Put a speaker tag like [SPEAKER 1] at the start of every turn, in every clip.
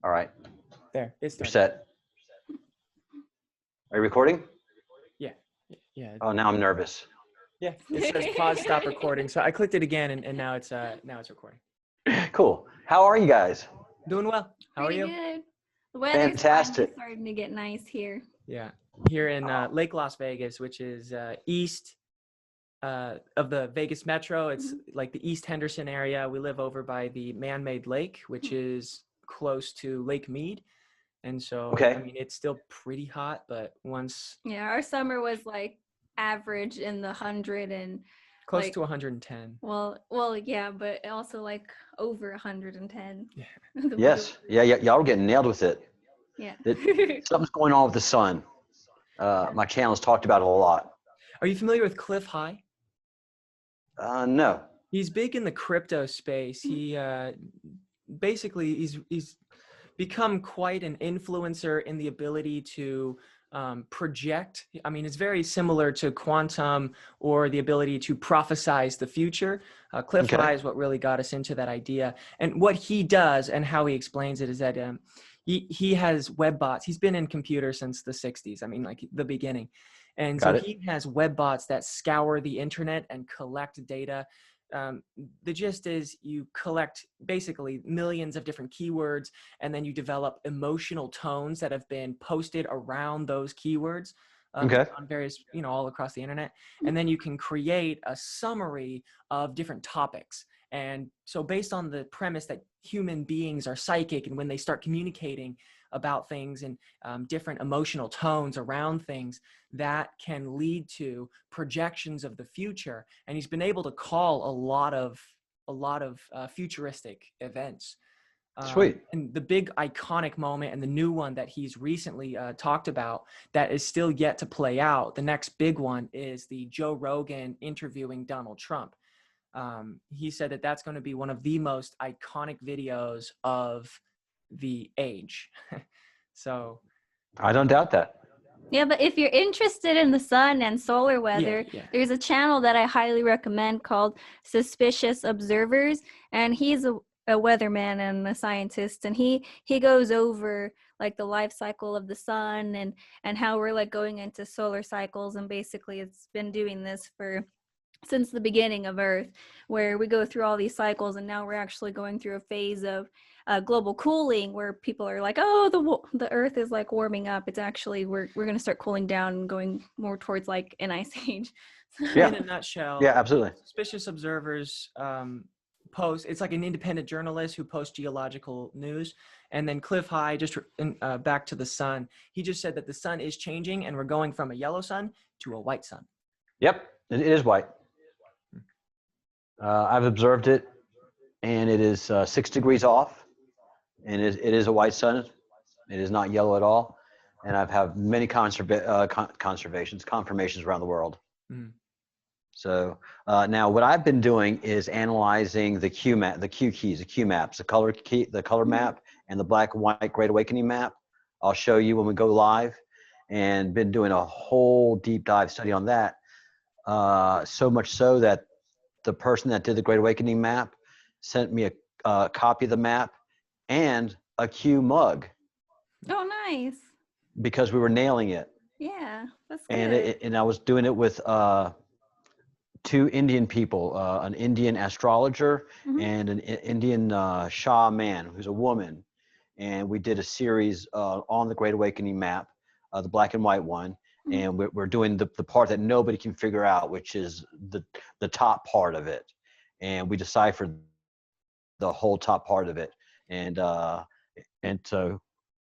[SPEAKER 1] All right.
[SPEAKER 2] There, it's
[SPEAKER 1] You're
[SPEAKER 2] started.
[SPEAKER 1] set. Are you recording?
[SPEAKER 2] Yeah, yeah,
[SPEAKER 1] Oh, now I'm nervous.
[SPEAKER 2] yeah. It says pause, stop recording. So I clicked it again, and now it's recording.
[SPEAKER 1] Cool. How are you guys?
[SPEAKER 2] Doing well. How are
[SPEAKER 3] Pretty
[SPEAKER 2] you?
[SPEAKER 3] good. The weather's finally
[SPEAKER 1] Fantastic.
[SPEAKER 3] starting to get nice here.
[SPEAKER 2] Yeah, here in Lake Las Vegas, which is east of the Vegas Metro. It's like the East Henderson area. We live over by the man-made lake, which is close to Lake Mead. And so,
[SPEAKER 1] Okay.
[SPEAKER 2] I mean, it's still pretty hot, but once
[SPEAKER 3] Yeah, our summer was like average in the 100 and
[SPEAKER 2] close
[SPEAKER 3] like,
[SPEAKER 2] to 110.
[SPEAKER 3] well, yeah, but also like over 110.
[SPEAKER 2] Yeah.
[SPEAKER 1] Yes. Yeah. Y'all were getting nailed with it.
[SPEAKER 3] Yeah.
[SPEAKER 1] Something's going on with the sun. My channel's talked about it a lot.
[SPEAKER 2] Are you familiar with Cliff High?
[SPEAKER 1] No.
[SPEAKER 2] He's big in the crypto space. He basically he's become quite an influencer in the ability to project. I mean, it's very similar to quantum or the ability to prophesize the future. Cliff High is what really got us into that idea. And what he does and how he explains it is that he has web bots. He's been in computers since the 60s. I mean, like the beginning. And so he has web bots that scour the internet and collect data. The gist is you collect basically millions of different keywords, and then you develop emotional tones that have been posted around those keywords on various, all across the internet. And then you can create a summary of different topics. And so based on the premise that human beings are psychic, and when they start communicating about things and different emotional tones around things, that can lead to projections of the future. And he's been able to call a lot of futuristic events.
[SPEAKER 1] Sweet.
[SPEAKER 2] And the big iconic moment and the new one that he's recently talked about that is still yet to play out, the next big one is the Joe Rogan interviewing Donald Trump. He said that that's going to be one of the most iconic videos of the age. So
[SPEAKER 1] I don't doubt that.
[SPEAKER 3] Yeah, but if you're interested in the sun and solar weather, there's a channel that I highly recommend called Suspicious Observers, and he's a weatherman and a scientist, and he goes over like the life cycle of the sun and how we're like going into solar cycles, and basically it's been doing this since the beginning of Earth, where we go through all these cycles, and now we're actually going through a phase of global cooling, where people are like, oh, the Earth is like warming up. It's actually we're going to start cooling down and going more towards like an ice age.
[SPEAKER 2] In a nutshell,
[SPEAKER 1] absolutely.
[SPEAKER 2] Suspicious Observers post. It's like an independent journalist who posts geological news. And then Cliff High, just back to the sun. He just said that the sun is changing, and we're going from a yellow sun to a white sun.
[SPEAKER 1] Yep, it is white. I've observed it, and it is 6 degrees off, and it is a white sun. It is not yellow at all, and I've had many confirmations around the world. So now what I've been doing is analyzing the Q keys, the Q maps, the color map, and the black and white Great Awakening map. I'll show you when we go live, and been doing a whole deep dive study on that. So much so that the person that did the Great Awakening map sent me a copy of the map and a Q mug.
[SPEAKER 3] Oh, nice.
[SPEAKER 1] Because we were nailing it.
[SPEAKER 3] Yeah, that's good.
[SPEAKER 1] And I was doing it with 2 Indian people, an Indian astrologer and an Indian shaman who's a woman. And we did a series on the Great Awakening map, the black and white one. And we're doing the part that nobody can figure out, which is the top part of it. And we deciphered the whole top part of it. And so.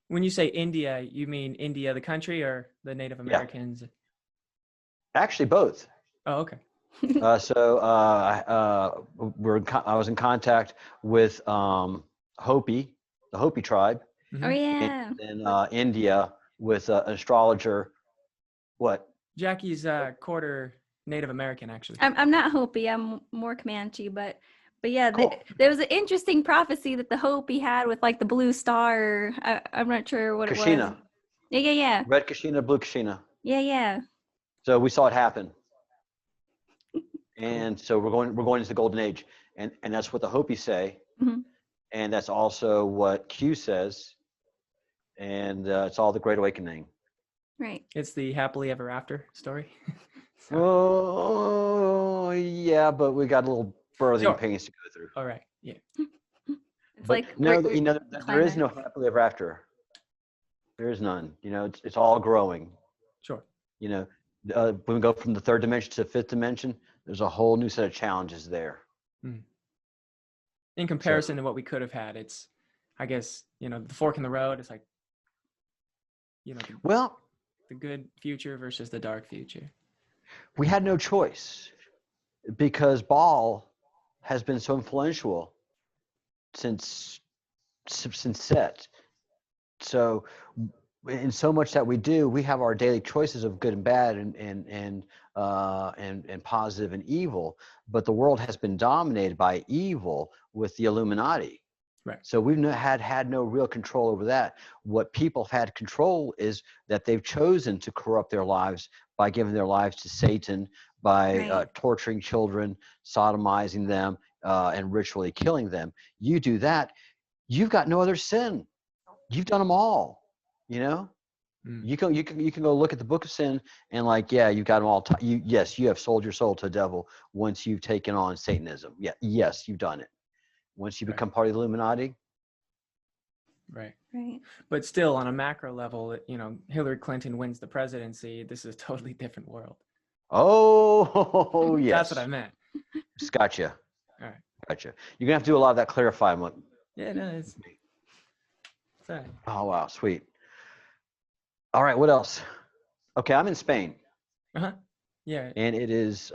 [SPEAKER 2] When you say India, you mean India, the country, or the Native Americans?
[SPEAKER 1] Actually, both.
[SPEAKER 2] Oh, okay.
[SPEAKER 1] I was in contact with Hopi, the Hopi tribe.
[SPEAKER 3] Oh, yeah.
[SPEAKER 1] And India with an astrologer. What?
[SPEAKER 2] Jackie's quarter Native American, actually.
[SPEAKER 3] I'm not Hopi. I'm more Comanche, but yeah,
[SPEAKER 1] Cool.
[SPEAKER 3] there was an interesting prophecy that the Hopi had with like the blue star. I'm not sure what
[SPEAKER 1] Kashina.
[SPEAKER 3] it was. Yeah.
[SPEAKER 1] Red Kashina, blue Kashina.
[SPEAKER 3] Yeah.
[SPEAKER 1] So we saw it happen. And so we're going into the golden age, and that's what the Hopi say, and that's also what Q says, and it's all the Great Awakening.
[SPEAKER 3] Right.
[SPEAKER 2] It's the happily ever after story. So,
[SPEAKER 1] Oh, yeah, but we got a little birthing
[SPEAKER 2] Sure.
[SPEAKER 1] pains to go through.
[SPEAKER 2] all right. Yeah.
[SPEAKER 3] It's
[SPEAKER 1] But
[SPEAKER 3] like
[SPEAKER 1] no,
[SPEAKER 3] we're
[SPEAKER 1] there is no
[SPEAKER 3] climax.
[SPEAKER 1] happily ever after. There is none. It's all growing.
[SPEAKER 2] Sure.
[SPEAKER 1] When we go from the third dimension to the fifth dimension, there's a whole new set of challenges there.
[SPEAKER 2] In comparison to what we could have had, it's, I guess, the fork in the road. It's like,
[SPEAKER 1] Well,
[SPEAKER 2] the good future versus the dark future.
[SPEAKER 1] we had no choice because Ball has been so influential since set. So in so much that we do, we have our daily choices of good and bad and positive and evil. But the world has been dominated by evil with the Illuminati.
[SPEAKER 2] Right.
[SPEAKER 1] So we've had no real control over that. What people have had control is that they've chosen to corrupt their lives by giving their lives to Satan, by torturing children, sodomizing them, and ritually killing them. You do that, you've got no other sin. You've done them all. You can go look at the book of sin and you've got them all. You have sold your soul to the devil once you've taken on Satanism. Yeah, yes, you've done it. Once you become part of the Illuminati.
[SPEAKER 2] Right.
[SPEAKER 3] Right.
[SPEAKER 2] But still, on a macro level, Hillary Clinton wins the presidency. This is a totally different world.
[SPEAKER 1] Oh, yes.
[SPEAKER 2] That's what I meant.
[SPEAKER 1] Gotcha.
[SPEAKER 2] All right.
[SPEAKER 1] Gotcha. You're gonna have to do a lot of that clarifying.
[SPEAKER 2] Yeah, no, it's all right.
[SPEAKER 1] Oh, wow, sweet. All right, what else? Okay, I'm in Spain.
[SPEAKER 2] Uh-huh. Yeah.
[SPEAKER 1] And it is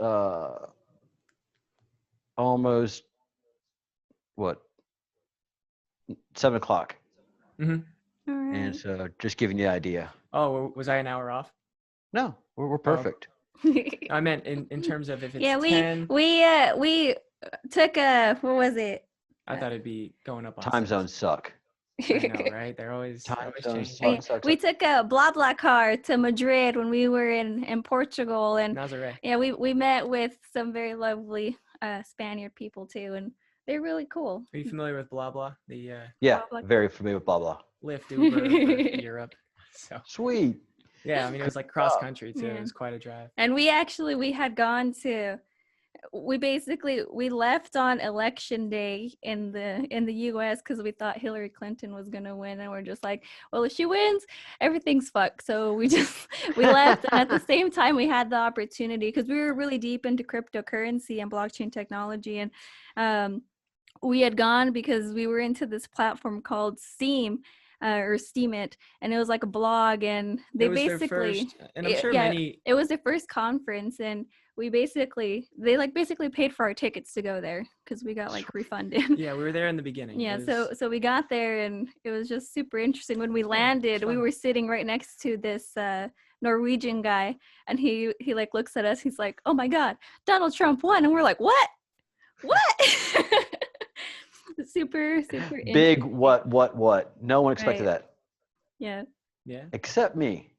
[SPEAKER 1] almost 7 o'clock.
[SPEAKER 2] Mm-hmm.
[SPEAKER 3] All right.
[SPEAKER 1] And so just giving you an idea.
[SPEAKER 2] Oh, was I an hour off?
[SPEAKER 1] No, we're perfect.
[SPEAKER 2] I meant in terms of if it's
[SPEAKER 3] Yeah,
[SPEAKER 2] 10.
[SPEAKER 3] we took a, what was it?
[SPEAKER 2] I thought it'd be going up on
[SPEAKER 1] Time
[SPEAKER 2] 6.
[SPEAKER 1] zones suck.
[SPEAKER 2] I know, right? They're always
[SPEAKER 1] Time zones
[SPEAKER 2] changing.
[SPEAKER 1] suck.
[SPEAKER 3] We took a blah blah car to Madrid when we were in Portugal, and
[SPEAKER 2] Nazaré.
[SPEAKER 3] yeah, we met with some very lovely Spaniard people too, and they're really cool.
[SPEAKER 2] Are you familiar with blah blah? The
[SPEAKER 1] Yeah,
[SPEAKER 3] blah, blah.
[SPEAKER 1] very familiar with blah blah.
[SPEAKER 2] Lyft Uber for Europe. So
[SPEAKER 1] Sweet.
[SPEAKER 2] yeah, I mean it was like cross country too.
[SPEAKER 3] Yeah.
[SPEAKER 2] It was quite a drive.
[SPEAKER 3] And we had gone to, we left on election day in the US because we thought Hillary Clinton was gonna win, and we're just like, well, if she wins, everything's fucked. So we left, and at the same time we had the opportunity because we were really deep into cryptocurrency and blockchain technology, and we had gone because we were into this platform called Steam. Or Steam It, and it was like a blog, and they basically,
[SPEAKER 2] and I'm sure many.
[SPEAKER 3] It was their first conference, and they basically paid for our tickets to go there because we got refunded.
[SPEAKER 2] Yeah, we were there in the beginning.
[SPEAKER 3] Yeah, so we got there, and it was just super interesting. When we landed, we were sitting right next to this Norwegian guy, and he looks at us. He's like, "Oh my God, Donald Trump won!" And we're like, "What? Super
[SPEAKER 1] Big what? No one expected that.
[SPEAKER 3] Yeah.
[SPEAKER 1] Except me.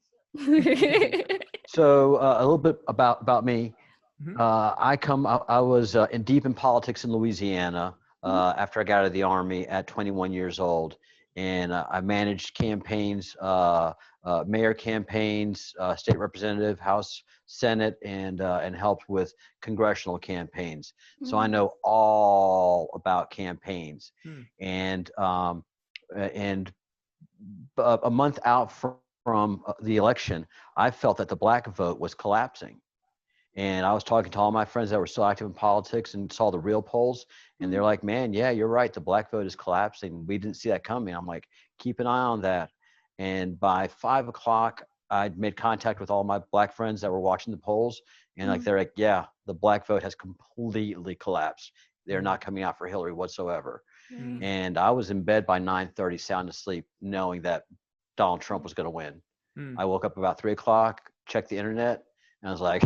[SPEAKER 1] So a little bit about me.
[SPEAKER 2] Mm-hmm.
[SPEAKER 1] I was deep in politics in Louisiana after I got out of the Army at 21 years old, and I managed campaigns, mayor campaigns, state representative, House, Senate, and helped with congressional campaigns. So I know all about campaigns. And a month out from the election, I felt that the black vote was collapsing. And I was talking to all my friends that were still active in politics and saw the real polls. And they're like, man, yeah, you're right. The black vote is collapsing. We didn't see that coming. I'm like, keep an eye on that. And by 5 o'clock, I'd made contact with all my black friends that were watching the polls. And they're like, yeah, the black vote has completely collapsed. They're not coming out for Hillary whatsoever. And I was in bed by 9:30, sound asleep, knowing that Donald Trump was going to win. I woke up about 3 o'clock, checked the internet, and I was like,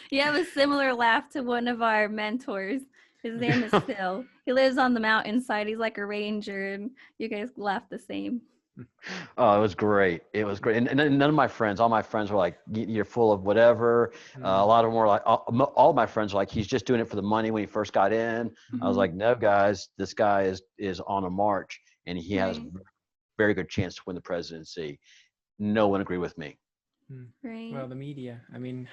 [SPEAKER 3] You have a similar laugh to one of our mentors. His name is Phil. He lives on the mountainside. He's like a ranger, and you guys laugh the same.
[SPEAKER 1] Oh, it was great. It was great. And none of my friends, all my friends were like, You're full of whatever." A lot of them were like, all of my friends were like, "He's just doing it for the money when he first got in." I was like, "No, guys, this guy is on a march, and he has a very good chance to win the presidency." No one agreed with me.
[SPEAKER 3] Right.
[SPEAKER 2] Well, the media, I mean,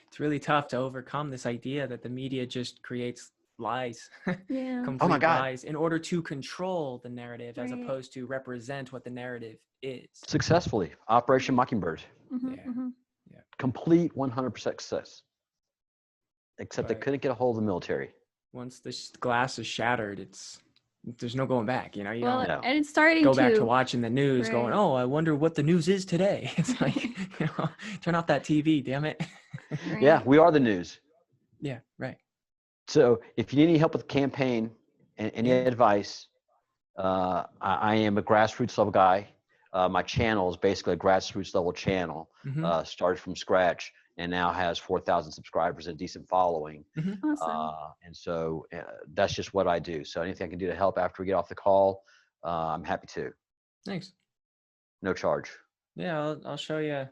[SPEAKER 2] it's really tough to overcome this idea that the media just creates lies,
[SPEAKER 3] Yeah.
[SPEAKER 1] Oh my
[SPEAKER 2] complete
[SPEAKER 1] God.
[SPEAKER 2] lies, in order to control the narrative as opposed to represent what the narrative is.
[SPEAKER 1] Successfully. Operation Mockingbird.
[SPEAKER 3] Mm-hmm,
[SPEAKER 2] Yeah.
[SPEAKER 3] mm-hmm.
[SPEAKER 2] Yeah.
[SPEAKER 1] Complete 100% success. Except they
[SPEAKER 2] But
[SPEAKER 1] couldn't get a hold of the military.
[SPEAKER 2] once the glass is shattered, there's no going back. You
[SPEAKER 3] Well,
[SPEAKER 2] don't
[SPEAKER 1] No.
[SPEAKER 3] and it's starting
[SPEAKER 2] go
[SPEAKER 3] to
[SPEAKER 2] back to watching the news going,
[SPEAKER 3] Right.
[SPEAKER 2] "Oh, I wonder what the news is today." It's like, turn off that TV, damn it.
[SPEAKER 1] Yeah,
[SPEAKER 3] Right.
[SPEAKER 1] we are the news.
[SPEAKER 2] Yeah, right.
[SPEAKER 1] So if you need any help with the campaign and any advice, I am a grassroots level guy. My channel is basically a grassroots level channel. Started from scratch and now has 4,000 subscribers and a decent following.
[SPEAKER 3] Awesome.
[SPEAKER 1] And so that's just what I do. So anything I can do to help after we get off the call, I'm happy to.
[SPEAKER 2] Thanks.
[SPEAKER 1] No charge.
[SPEAKER 2] Yeah, I'll show you.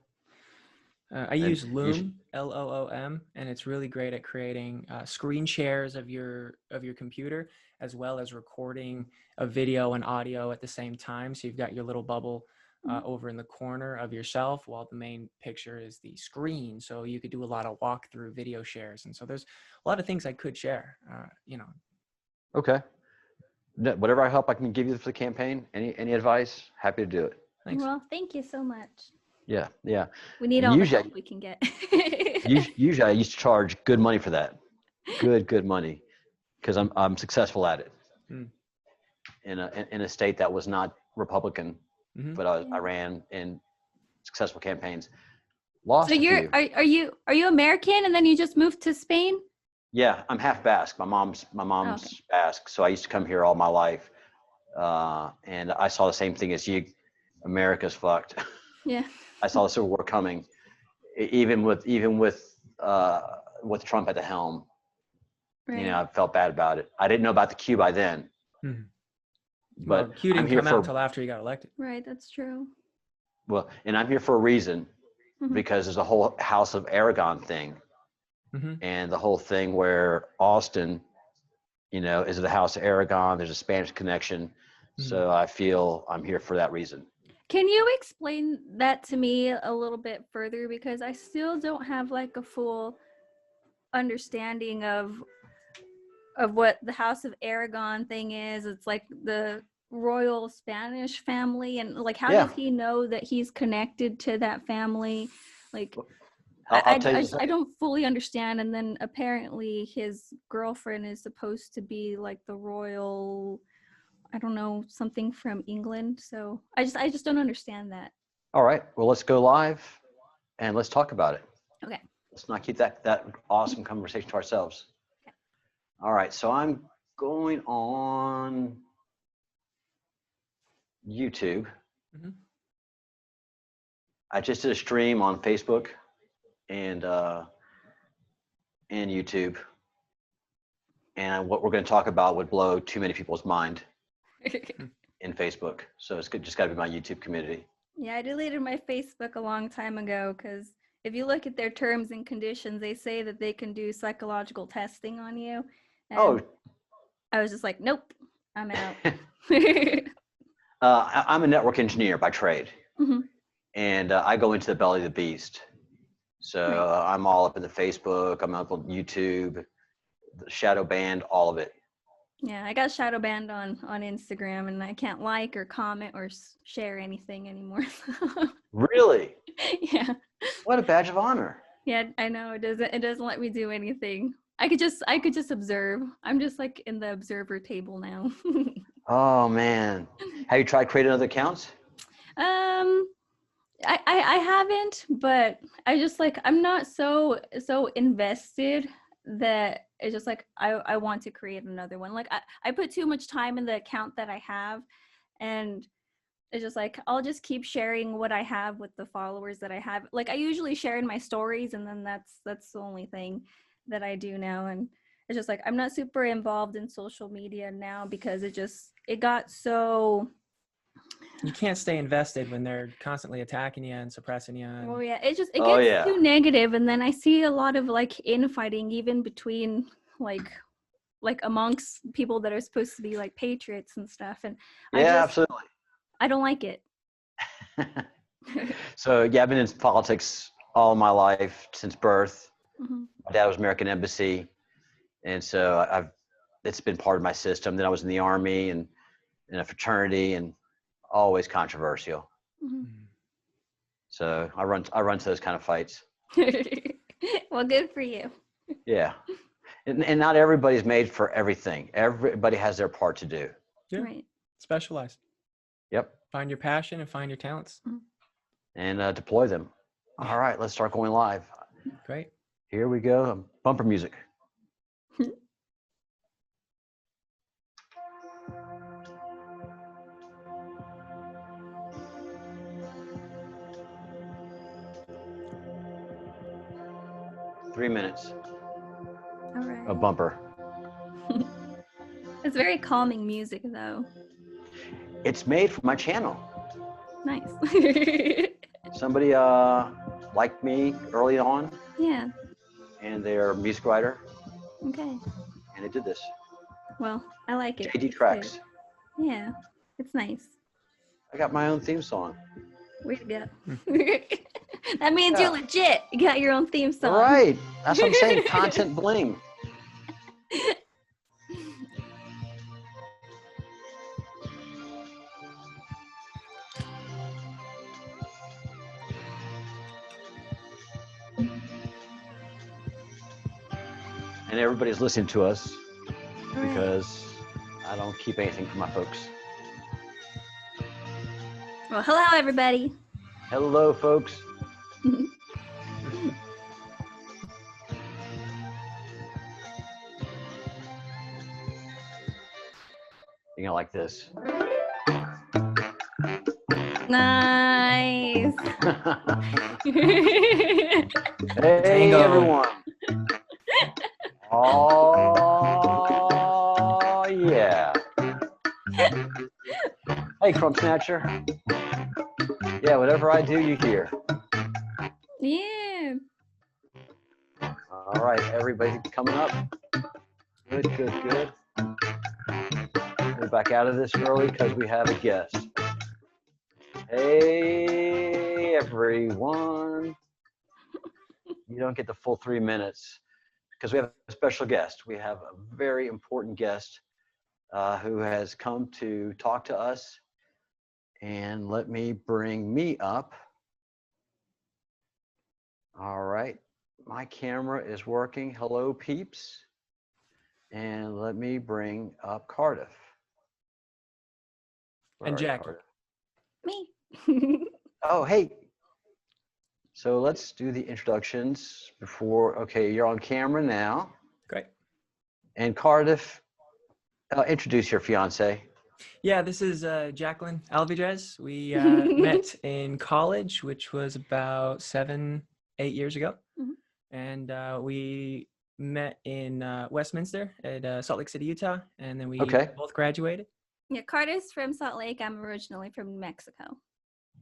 [SPEAKER 2] I use Loom, Loom, and it's really great at creating screen shares of your computer, as well as recording a video and audio at the same time. So you've got your little bubble over in the corner of yourself, while the main picture is the screen. So you could do a lot of walkthrough video shares, and so there's a lot of things I could share.
[SPEAKER 1] Okay. Whatever I help I can give you for the campaign, any advice, happy to do it.
[SPEAKER 2] Thanks.
[SPEAKER 3] Well, thank you so much.
[SPEAKER 1] Yeah.
[SPEAKER 3] We need
[SPEAKER 1] And
[SPEAKER 3] all the help we can get.
[SPEAKER 1] Usually I used to charge good money for that. Good money, because I'm successful at it. In a state that was not Republican, but I ran in successful campaigns. Lost
[SPEAKER 3] So
[SPEAKER 1] a few.
[SPEAKER 3] are you American and then you just moved to Spain?
[SPEAKER 1] Yeah, I'm half Basque. My mom's
[SPEAKER 3] Okay.
[SPEAKER 1] Basque, so I used to come here all my life, and I saw the same thing as you. America's fucked.
[SPEAKER 3] Yeah.
[SPEAKER 1] I saw the Civil War coming, even with Trump at the helm.
[SPEAKER 3] Right.
[SPEAKER 1] You know, I felt bad about it. I didn't know about the Q by then,
[SPEAKER 2] Well,
[SPEAKER 1] but
[SPEAKER 2] Q
[SPEAKER 1] I'm
[SPEAKER 2] didn't
[SPEAKER 1] here
[SPEAKER 2] come out
[SPEAKER 1] for
[SPEAKER 2] until after he got elected.
[SPEAKER 3] Right, that's true.
[SPEAKER 1] and I'm here for a reason, because there's a whole House of Aragon thing, and the whole thing where Austin, is the House of Aragon. There's a Spanish connection, so I feel I'm here for that reason.
[SPEAKER 3] Can you explain that to me a little bit further, because I still don't have like a full understanding of what the House of Aragon thing is. It's like the royal Spanish family, and like how does he know that he's connected to that family? Like
[SPEAKER 1] I'll tell you
[SPEAKER 3] I don't fully understand. And then apparently his girlfriend is supposed to be like the royal, I don't know, something from England. So I just don't understand that.
[SPEAKER 1] All right. Well, let's go live and let's talk about it.
[SPEAKER 3] Okay.
[SPEAKER 1] Let's not keep that awesome conversation to ourselves.
[SPEAKER 3] Okay.
[SPEAKER 1] All right. So I'm going on YouTube. I just did a stream on Facebook and YouTube. And what we're going to talk about would blow too many people's mind in Facebook. So it's just got to be my YouTube community.
[SPEAKER 3] Yeah, I deleted my Facebook a long time ago because if you look at their terms and conditions, they say that they can do psychological testing on you. And I was just like, nope, I'm out.
[SPEAKER 1] I'm a network engineer by trade, and I go into the belly of the beast. So I'm all up in the Facebook, I'm up on YouTube, the shadow banned, all of it.
[SPEAKER 3] Yeah, I got shadow banned on Instagram, and I can't like or comment or share anything anymore.
[SPEAKER 1] Really?
[SPEAKER 3] Yeah.
[SPEAKER 1] What a badge of honor.
[SPEAKER 3] Yeah, I know it doesn't let me do anything. I could just observe. I'm just like in the observer table now.
[SPEAKER 1] Oh man, have you tried creating other accounts?
[SPEAKER 3] I haven't, but I just like, I'm not so invested that it's just like I want to create another one. Like I put too much time in the account that I have, and it's just like I'll just keep sharing what I have with the followers that I have. Like I usually share in my stories, and then that's the only thing that I do now. And it's just like I'm not super involved in social media now because it got so
[SPEAKER 2] You can't stay invested when they're constantly attacking you and suppressing you. And...
[SPEAKER 3] Oh yeah, it gets too negative, and then I see a lot of like infighting even between like amongst people that are supposed to be like patriots and stuff, and
[SPEAKER 1] Absolutely.
[SPEAKER 3] I don't like it.
[SPEAKER 1] So yeah, I've been in politics all my life since birth.
[SPEAKER 3] Mm-hmm.
[SPEAKER 1] My dad was American Embassy, and so it's been part of my system. Then I was in the Army and in a fraternity, and always controversial.
[SPEAKER 3] Mm-hmm.
[SPEAKER 1] So I run to those kind of fights.
[SPEAKER 3] Well, good for you.
[SPEAKER 1] Yeah, and not everybody's made for everything. Everybody has their part to do.
[SPEAKER 2] Yeah.
[SPEAKER 3] Right.
[SPEAKER 2] Specialize.
[SPEAKER 1] Yep.
[SPEAKER 2] Find your passion and find your talents.
[SPEAKER 3] Mm-hmm.
[SPEAKER 1] And deploy them. All right, let's start going live.
[SPEAKER 2] Great.
[SPEAKER 1] Here we go. Bumper music. Three minutes.
[SPEAKER 3] All right.
[SPEAKER 1] A bumper.
[SPEAKER 3] It's very calming music, though.
[SPEAKER 1] It's made for my channel.
[SPEAKER 3] Nice.
[SPEAKER 1] Somebody liked me early on.
[SPEAKER 3] Yeah.
[SPEAKER 1] And they're a music writer.
[SPEAKER 3] Okay.
[SPEAKER 1] And they did this.
[SPEAKER 3] Well, I like it.
[SPEAKER 1] JD Tracks.
[SPEAKER 3] Yeah, it's nice.
[SPEAKER 1] I got my own theme song.
[SPEAKER 3] Where'd you go? That means you're legit. You got your own theme song.
[SPEAKER 1] Right. That's what I'm saying. Content bling. And everybody's listening to us because I don't keep anything from my folks.
[SPEAKER 3] Well, hello, everybody.
[SPEAKER 1] Hello, folks. You're gonna like this.
[SPEAKER 3] Nice.
[SPEAKER 1] Hey, everyone. Oh, yeah. Hey, Crumb Snatcher. Yeah, whatever I do, you hear.
[SPEAKER 3] Yeah.
[SPEAKER 1] All right, everybody coming up. Good, good, good. We're back out of this early because we have a guest. Hey, everyone. You don't get the full 3 minutes because we have a special guest. We have a very important guest who has come to talk to us. And let me bring me up. All right, my camera is working. Hello, peeps. And let me bring up Cardiff.
[SPEAKER 2] And Jackie.
[SPEAKER 3] Me.
[SPEAKER 1] Oh, hey. So let's do the introductions before. Okay, you're on camera now.
[SPEAKER 2] Great.
[SPEAKER 1] And Cardiff, introduce your fiance.
[SPEAKER 2] Yeah, this is Jacqueline Alvidrez. We met in college, which was about 7-8 years ago. Mm-hmm. And we met in Westminster at Salt Lake City, Utah. And then we both graduated.
[SPEAKER 3] Yeah, Cardiff's from Salt Lake. I'm originally from Mexico.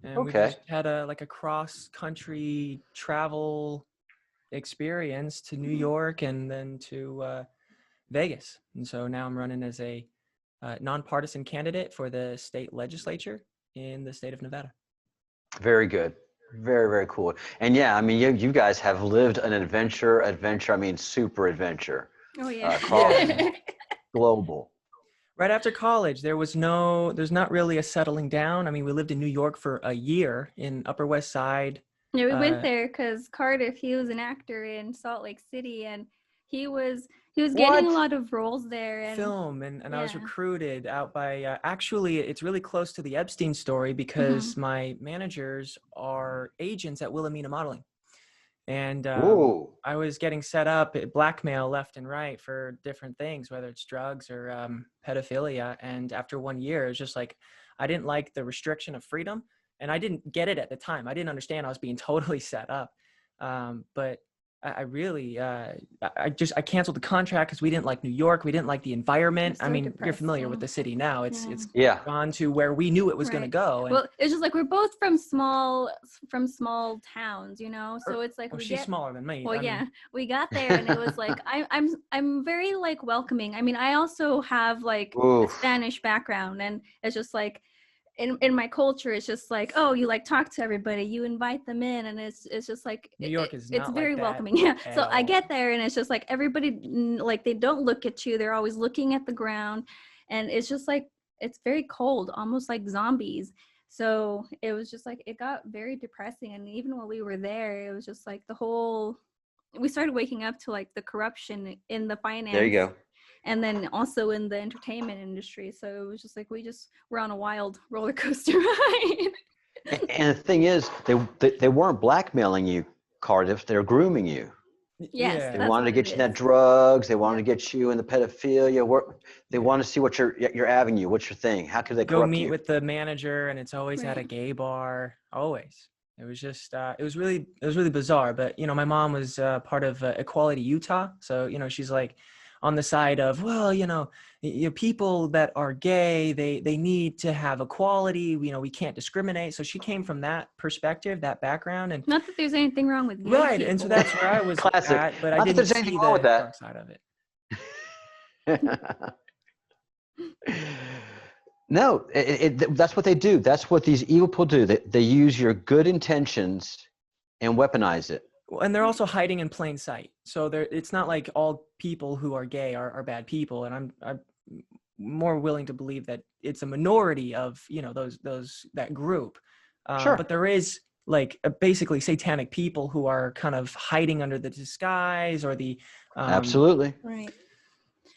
[SPEAKER 2] And we just had a cross-country travel experience to New York and then to Vegas. And so now I'm running as a nonpartisan candidate for the state legislature in the state of Nevada. Very
[SPEAKER 1] good. Very, very cool. And yeah, I mean, you guys have lived an adventure, I mean, super adventure.
[SPEAKER 3] Oh, yeah.
[SPEAKER 1] Global.
[SPEAKER 2] Right after college, there's not really a settling down. I mean, we lived in New York for a year in Upper West Side.
[SPEAKER 3] Yeah, we went there because Cardiff, he was an actor in Salt Lake City, and he was getting a lot of roles there. And
[SPEAKER 2] film, and I was recruited out by, actually, it's really close to the Epstein story because my managers are agents at Wilhelmina Modeling. And I was getting set up at blackmail left and right for different things, whether it's drugs or pedophilia. And after 1 year, it was just like, I didn't like the restriction of freedom. And I didn't get it at the time. I didn't understand I was being totally set up. But I really, I canceled the contract because we didn't like New York. We didn't like the environment.
[SPEAKER 3] So
[SPEAKER 2] I mean, you're familiar with
[SPEAKER 3] depressing.
[SPEAKER 2] the city now. It's
[SPEAKER 1] Yeah.
[SPEAKER 2] gone to where we knew it was going to
[SPEAKER 3] Right.
[SPEAKER 2] go. And,
[SPEAKER 3] Well, it's just like we're both from small towns, you know. So it's like
[SPEAKER 2] oh,
[SPEAKER 3] we
[SPEAKER 2] she's
[SPEAKER 3] get.
[SPEAKER 2] smaller than me.
[SPEAKER 3] Well,
[SPEAKER 2] I
[SPEAKER 3] yeah,
[SPEAKER 2] mean,
[SPEAKER 3] we got there, and it was like I'm very like welcoming. I mean, I also have like a
[SPEAKER 1] Oof.
[SPEAKER 3] Spanish background, and it's just like in my culture, it's just like, oh, you like talk to everybody, you invite them in, and it's just like
[SPEAKER 2] New York is
[SPEAKER 3] it's
[SPEAKER 2] not
[SPEAKER 3] very
[SPEAKER 2] like that
[SPEAKER 3] welcoming. Yeah.
[SPEAKER 2] at
[SPEAKER 3] So I
[SPEAKER 2] all.
[SPEAKER 3] get there, and it's just like everybody like they don't look at you; they're always looking at the ground, and it's just like it's very cold, almost like zombies. So it was just like it got very depressing, and even while we were there, it was just like the whole. We started waking up to like the corruption in the finance.
[SPEAKER 1] There you go.
[SPEAKER 3] And then also in the entertainment industry. So it was just like we're on a wild roller coaster ride.
[SPEAKER 1] And the thing is, they weren't blackmailing you, Cardiff. They're grooming you.
[SPEAKER 3] Yes,
[SPEAKER 1] They
[SPEAKER 3] that's
[SPEAKER 1] wanted to
[SPEAKER 3] what
[SPEAKER 1] get
[SPEAKER 3] it
[SPEAKER 1] you in that
[SPEAKER 3] is.
[SPEAKER 1] drugs. They wanted to get you in the pedophilia. They want to see what your avenue, what's your thing. How could they
[SPEAKER 2] Go
[SPEAKER 1] corrupt
[SPEAKER 2] meet
[SPEAKER 1] you?
[SPEAKER 2] with the manager, and it's always at a
[SPEAKER 3] Right.
[SPEAKER 2] gay bar. Always. It was just, it was really bizarre. But, you know, my mom was part of Equality Utah. So, you know, she's like on the side of, well, you know, people that are gay, they need to have equality. You know, we can't discriminate. So she came from that perspective, that background. And
[SPEAKER 3] Not that there's anything wrong with gay
[SPEAKER 2] right.
[SPEAKER 3] people.
[SPEAKER 2] And so that's where I was
[SPEAKER 1] Classic.
[SPEAKER 2] at, but I
[SPEAKER 1] Not that
[SPEAKER 2] didn't
[SPEAKER 1] there's anything
[SPEAKER 2] see
[SPEAKER 1] wrong with
[SPEAKER 2] the
[SPEAKER 1] that.
[SPEAKER 2] dark side of it.
[SPEAKER 1] No, that's what they do. That's what these evil people do. They use your good intentions and weaponize it.
[SPEAKER 2] And they're also hiding in plain sight. So it's not like all people who are gay are bad people. And I'm more willing to believe that it's a minority of, you know, that group.
[SPEAKER 1] Sure.
[SPEAKER 2] But there is like basically satanic people who are kind of hiding under the disguise or the
[SPEAKER 1] Absolutely.
[SPEAKER 3] Right.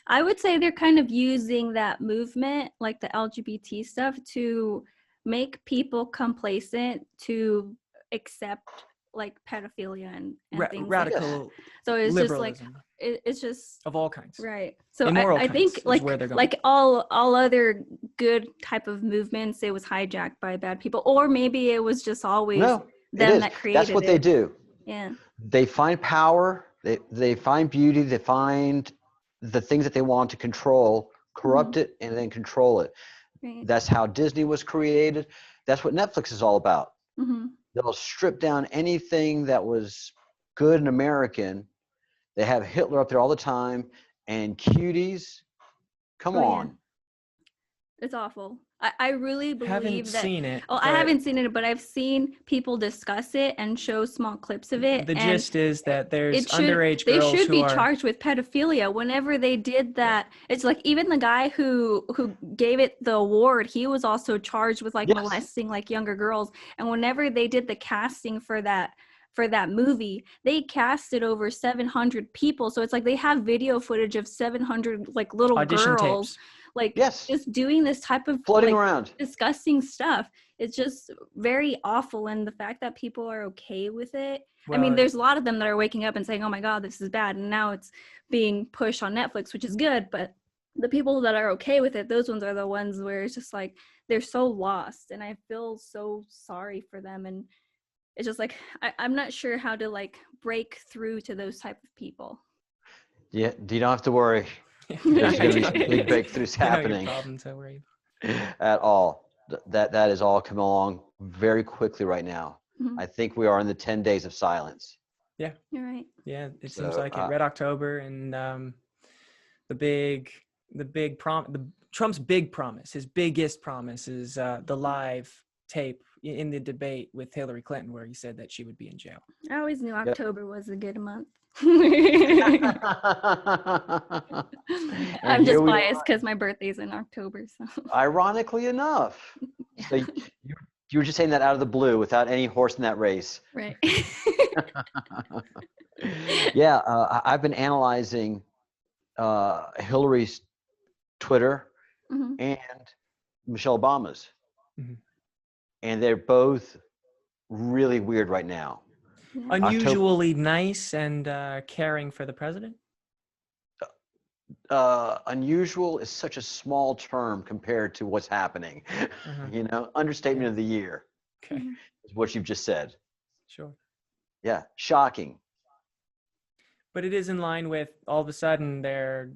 [SPEAKER 3] I would say they're kind of using that movement, like the LGBT stuff, to make people complacent to accept like pedophilia and things
[SPEAKER 2] radical
[SPEAKER 3] like that. So it's
[SPEAKER 2] liberalism
[SPEAKER 3] just like it's just
[SPEAKER 2] of all kinds.
[SPEAKER 3] right. So
[SPEAKER 2] Immoral
[SPEAKER 3] I think
[SPEAKER 2] kinds is
[SPEAKER 3] like
[SPEAKER 2] where they're going.
[SPEAKER 3] like all other good type of movements, it was hijacked by bad people, or maybe it was just always
[SPEAKER 1] No,
[SPEAKER 3] them
[SPEAKER 1] it is.
[SPEAKER 3] that created
[SPEAKER 1] That's what
[SPEAKER 3] it.
[SPEAKER 1] they do.
[SPEAKER 3] Yeah.
[SPEAKER 1] They find power. They find beauty. They find the things that they want to control, corrupt it, and then control it.
[SPEAKER 3] Right.
[SPEAKER 1] That's how Disney was created. That's what Netflix is all about.
[SPEAKER 3] Mm-hmm.
[SPEAKER 1] They'll strip down anything that was good and American. They have Hitler up there all the time, and cuties. Come on.
[SPEAKER 3] Yeah. It's awful. I really believe
[SPEAKER 2] haven't
[SPEAKER 3] that.
[SPEAKER 2] seen it.
[SPEAKER 3] Oh, I haven't seen it, but I've seen people discuss it and show small clips of it.
[SPEAKER 2] The
[SPEAKER 3] and
[SPEAKER 2] gist is that there's
[SPEAKER 3] it should,
[SPEAKER 2] underage
[SPEAKER 3] they
[SPEAKER 2] girls
[SPEAKER 3] should
[SPEAKER 2] who
[SPEAKER 3] be
[SPEAKER 2] are
[SPEAKER 3] charged with pedophilia. Whenever they did that, it's like even the guy who gave it the award, he was also charged with like
[SPEAKER 1] Yes.
[SPEAKER 3] molesting like younger girls. And whenever they did the casting for that movie, they casted over 700 people. So it's like they have video footage of 700 like little
[SPEAKER 2] audition
[SPEAKER 3] girls
[SPEAKER 2] tapes.
[SPEAKER 3] like
[SPEAKER 1] Yes.
[SPEAKER 3] just doing this type of
[SPEAKER 1] Floating
[SPEAKER 3] like,
[SPEAKER 1] around.
[SPEAKER 3] disgusting stuff. It's just very awful. And the fact that people are okay with it.
[SPEAKER 2] Well,
[SPEAKER 3] I mean, there's a lot of them that are waking up and saying, oh my God, this is bad. And now it's being pushed on Netflix, which is good. But the people that are okay with it, those ones are the ones where it's just like, they're so lost. And I feel so sorry for them. And it's just like, I'm not sure how to like break through to those type of people.
[SPEAKER 1] Yeah, you don't have to worry. There's going to be some big breakthroughs happening at all. That is all coming along very quickly right now.
[SPEAKER 3] Mm-hmm.
[SPEAKER 1] I think we are in the 10 days of silence.
[SPEAKER 2] Yeah,
[SPEAKER 3] you're right.
[SPEAKER 2] Yeah, it seems like it. Red October and Trump's big promise, his biggest promise is the live tape in the debate with Hillary Clinton where he said that she would be in jail.
[SPEAKER 3] I always knew October was a good month. I'm just biased because my birthday's in October. So
[SPEAKER 1] ironically enough, so you were just saying that out of the blue without any horse in that race.
[SPEAKER 3] Right.
[SPEAKER 1] Yeah, I've been analyzing Hillary's Twitter and Michelle Obama's, and they're both really weird right now.
[SPEAKER 2] Unusually nice and caring for the president?
[SPEAKER 1] Unusual is such a small term compared to what's happening. You know, understatement of the year.
[SPEAKER 2] Okay.
[SPEAKER 1] Is what you've just said.
[SPEAKER 2] Sure.
[SPEAKER 1] Yeah, shocking.
[SPEAKER 2] But it is in line with all of a sudden they're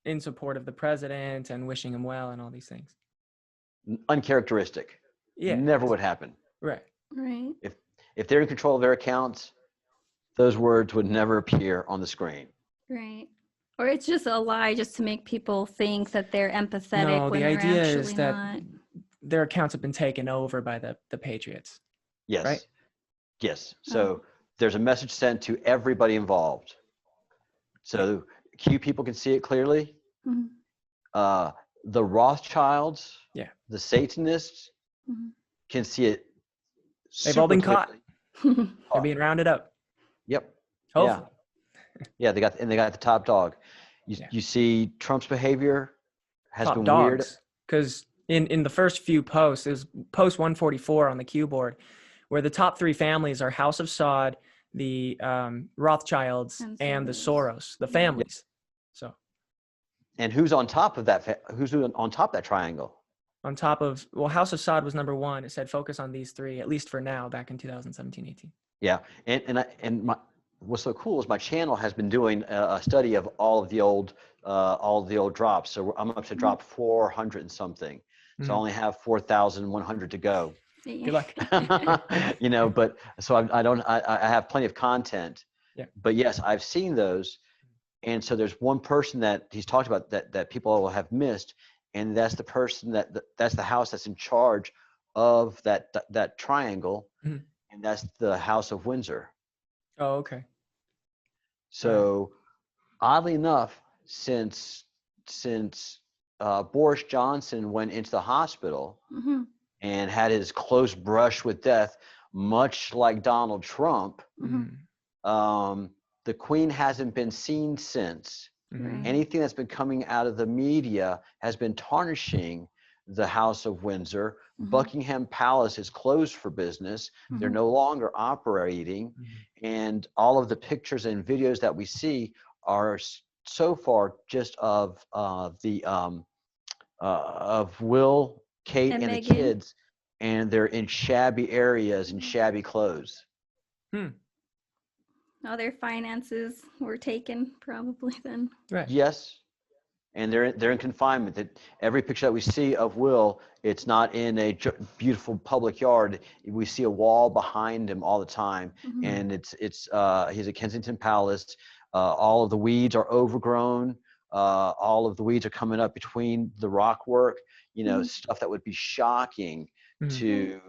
[SPEAKER 2] in support of the president and wishing him well and all these things.
[SPEAKER 1] Uncharacteristic.
[SPEAKER 2] Yeah.
[SPEAKER 1] Never would happen.
[SPEAKER 2] Right.
[SPEAKER 3] Right.
[SPEAKER 1] If they're in control of their accounts, those words would never appear on the screen.
[SPEAKER 3] Right. Or it's just a lie just to make people think that they're empathetic
[SPEAKER 2] No,
[SPEAKER 3] when
[SPEAKER 2] the
[SPEAKER 3] they're
[SPEAKER 2] idea
[SPEAKER 3] actually
[SPEAKER 2] is that
[SPEAKER 3] not.
[SPEAKER 2] their accounts have been taken over by the Patriots.
[SPEAKER 1] Yes.
[SPEAKER 2] Right?
[SPEAKER 1] Yes. So there's a message sent to everybody involved. So Q people can see it clearly.
[SPEAKER 3] Mhm.
[SPEAKER 1] The Rothschilds,
[SPEAKER 2] Yeah.
[SPEAKER 1] the Satanists
[SPEAKER 3] Mhm.
[SPEAKER 1] can see it.
[SPEAKER 2] They've all been
[SPEAKER 1] super
[SPEAKER 2] caught.
[SPEAKER 1] clearly.
[SPEAKER 2] They're being rounded up.
[SPEAKER 1] Yep.
[SPEAKER 2] Hopefully.
[SPEAKER 1] Yeah. They got the top dog. You see Trump's behavior has
[SPEAKER 2] Top
[SPEAKER 1] been weird.
[SPEAKER 2] dogs. Because in the first few posts, it was post 144 on the Q board, where the top three families are House of Saud, the Rothschilds, and the Soros, the families. So.
[SPEAKER 1] And who's on top of that? Who's on top of that triangle?
[SPEAKER 2] On top of, well, House of Saud was number one. It said focus on these three, at least for now, back in 2017-18.
[SPEAKER 1] Yeah, what's so cool is my channel has been doing a study of all of the old drops. So I'm up to drop 400 and something. So I only have 4,100 to go.
[SPEAKER 2] Good luck.
[SPEAKER 1] But so I have plenty of content.
[SPEAKER 2] Yeah.
[SPEAKER 1] But yes, I've seen those. And so there's one person that he's talked about that people have missed, and that's the person that's the house that's in charge of that triangle, and that's the House of Windsor.
[SPEAKER 2] Oh, okay.
[SPEAKER 1] So oddly enough, since Boris Johnson went into the hospital and had his close brush with death, much like Donald Trump, the Queen hasn't been seen since. Anything that's been coming out of the media has been tarnishing the House of Windsor. Buckingham Palace is closed for business. They're no longer operating. And all of the pictures and videos that we see are so far just of Will, Kate, and the kids, and they're in shabby areas and shabby clothes.
[SPEAKER 3] All their finances were taken, probably then.
[SPEAKER 2] Right.
[SPEAKER 1] Yes, and they're in confinement. That every picture that we see of Will, it's not in a beautiful public yard. We see a wall behind him all the time, and he's at Kensington Palace. All of the weeds are overgrown. All of the weeds are coming up between the rock work. Stuff that would be shocking to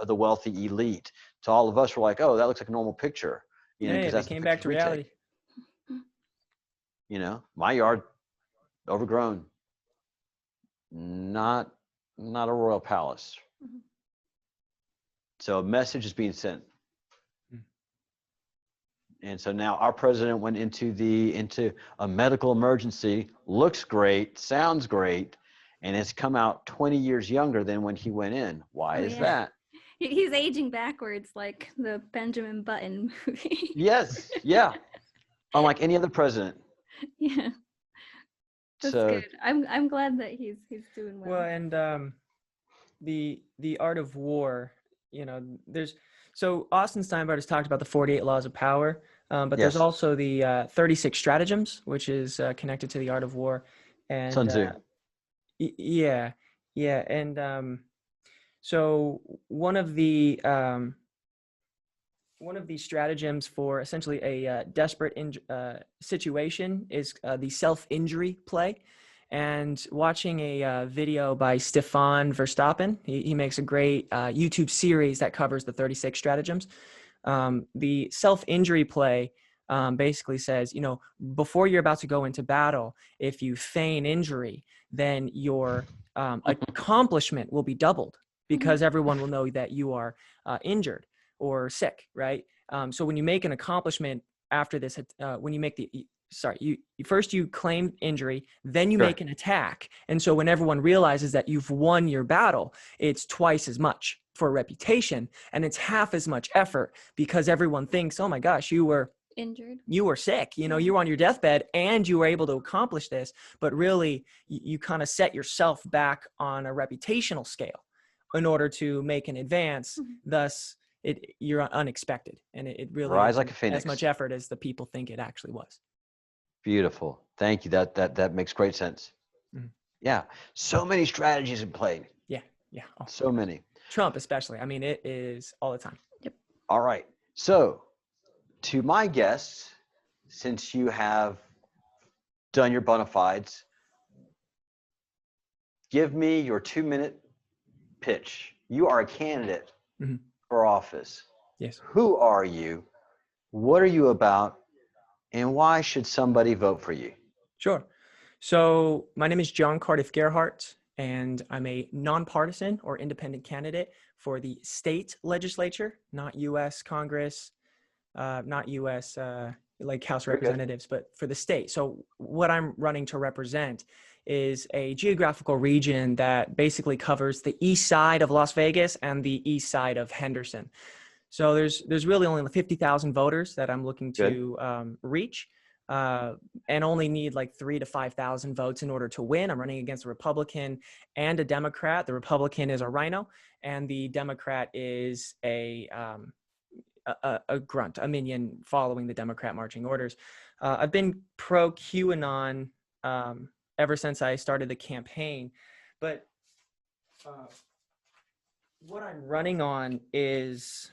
[SPEAKER 1] the wealthy elite. To all of us, we're like, oh, that looks like a normal picture.
[SPEAKER 2] Hey, they came back to reality.
[SPEAKER 1] My yard, overgrown. Not a royal palace. So a message is being sent. And so now our president went into a medical emergency, looks great, sounds great, and it's come out 20 years younger than when he went in. Why is that?
[SPEAKER 3] He's aging backwards like the Benjamin Button movie.
[SPEAKER 1] Yes, yeah. Unlike any other president.
[SPEAKER 3] Yeah. That's good. I'm glad that he's doing well.
[SPEAKER 2] Well, and the art of war, so Austin Steinbart has talked about the 48 laws of power, but there's also the 36 stratagems, which is connected to the art of war. And
[SPEAKER 1] Sun Tzu.
[SPEAKER 2] Yeah. And so one of the stratagems for essentially a desperate situation is the self-injury play. And watching a video by Stefan Verstappen, he makes a great YouTube series that covers the 36 stratagems. The self-injury play basically says, before you're about to go into battle, if you feign injury, then your accomplishment will be doubled, because everyone will know that you are injured or sick, right? So when you make an accomplishment after this, when you make you claim injury, then you make an attack. And so when everyone realizes that you've won your battle, it's twice as much for reputation, and it's half as much effort, because everyone thinks, oh my gosh, you were
[SPEAKER 3] injured,
[SPEAKER 2] you were sick, you were on your deathbed and you were able to accomplish this. But really, you kind of set yourself back on a reputational scale in order to make an advance. Thus, you're unexpected, and it really
[SPEAKER 1] Rise
[SPEAKER 2] is
[SPEAKER 1] like a phoenix.
[SPEAKER 2] as much effort as the people think it actually was.
[SPEAKER 1] Beautiful. Thank you. That makes great sense.
[SPEAKER 2] Mhm.
[SPEAKER 1] Yeah. So many strategies in play.
[SPEAKER 2] Yeah. Oh,
[SPEAKER 1] So many.
[SPEAKER 2] Trump especially. I mean, it is all the time.
[SPEAKER 3] Yep.
[SPEAKER 1] All right. So to my guests, since you have done your bona fides, give me your 2-minute pitch. You are a candidate
[SPEAKER 2] Mhm.
[SPEAKER 1] for office.
[SPEAKER 2] Yes.
[SPEAKER 1] Who are you? What are you about? And why should somebody vote for you?
[SPEAKER 2] Sure. So my name is John Cardiff Gerhardt, and I'm a nonpartisan or independent candidate for the state legislature, not U.S. Congress, not U.S. Like House
[SPEAKER 1] Very good.
[SPEAKER 2] Representatives, but for the state. So what I'm running to represent is a geographical region that basically covers the east side of Las Vegas and the east side of Henderson. So there's really only 50,000 voters that I'm looking to reach, and only need like 3,000 to 5,000 votes in order to win. I'm running against a Republican and a Democrat. The Republican is a rhino, and the Democrat is a grunt, a minion following the Democrat marching orders. I've been pro QAnon ever since I started the campaign, but what I'm running on is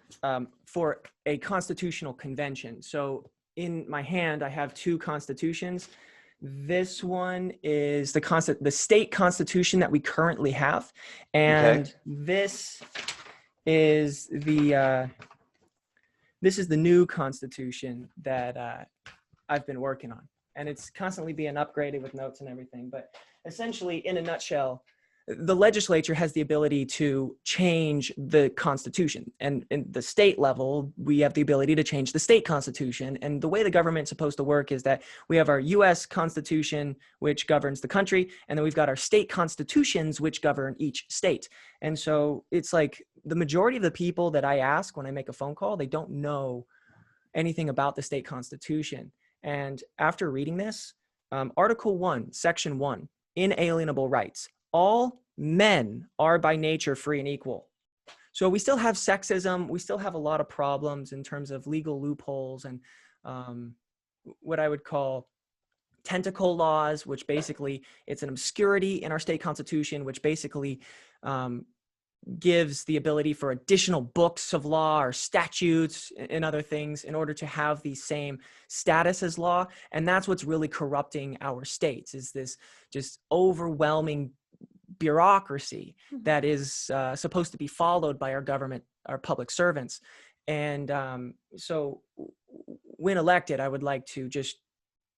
[SPEAKER 2] for a constitutional convention. So in my hand, I have 2 constitutions. This one is the state constitution that we currently have, and this is the new constitution that I've been working on, and it's constantly being upgraded with notes and everything. But essentially, in a nutshell, the legislature has the ability to change the constitution, and in the state level, we have the ability to change the state constitution. And the way the government's supposed to work is that we have our U.S. Constitution, which governs the country, and then we've got our state constitutions, which govern each state. And so it's like the majority of the people that I ask when I make a phone call, they don't know anything about the state constitution. And after reading this, Article 1, Section 1, inalienable rights. All men are by nature free and equal. So we still have sexism. We still have a lot of problems in terms of legal loopholes and what I would call tentacle laws, which basically it's an obscurity in our state constitution, which basically gives the ability for additional books of law or statutes and other things in order to have the same status as law. And that's what's really corrupting our states, is this just overwhelming bureaucracy that is supposed to be followed by our government, our public servants. And so when elected, I would like to just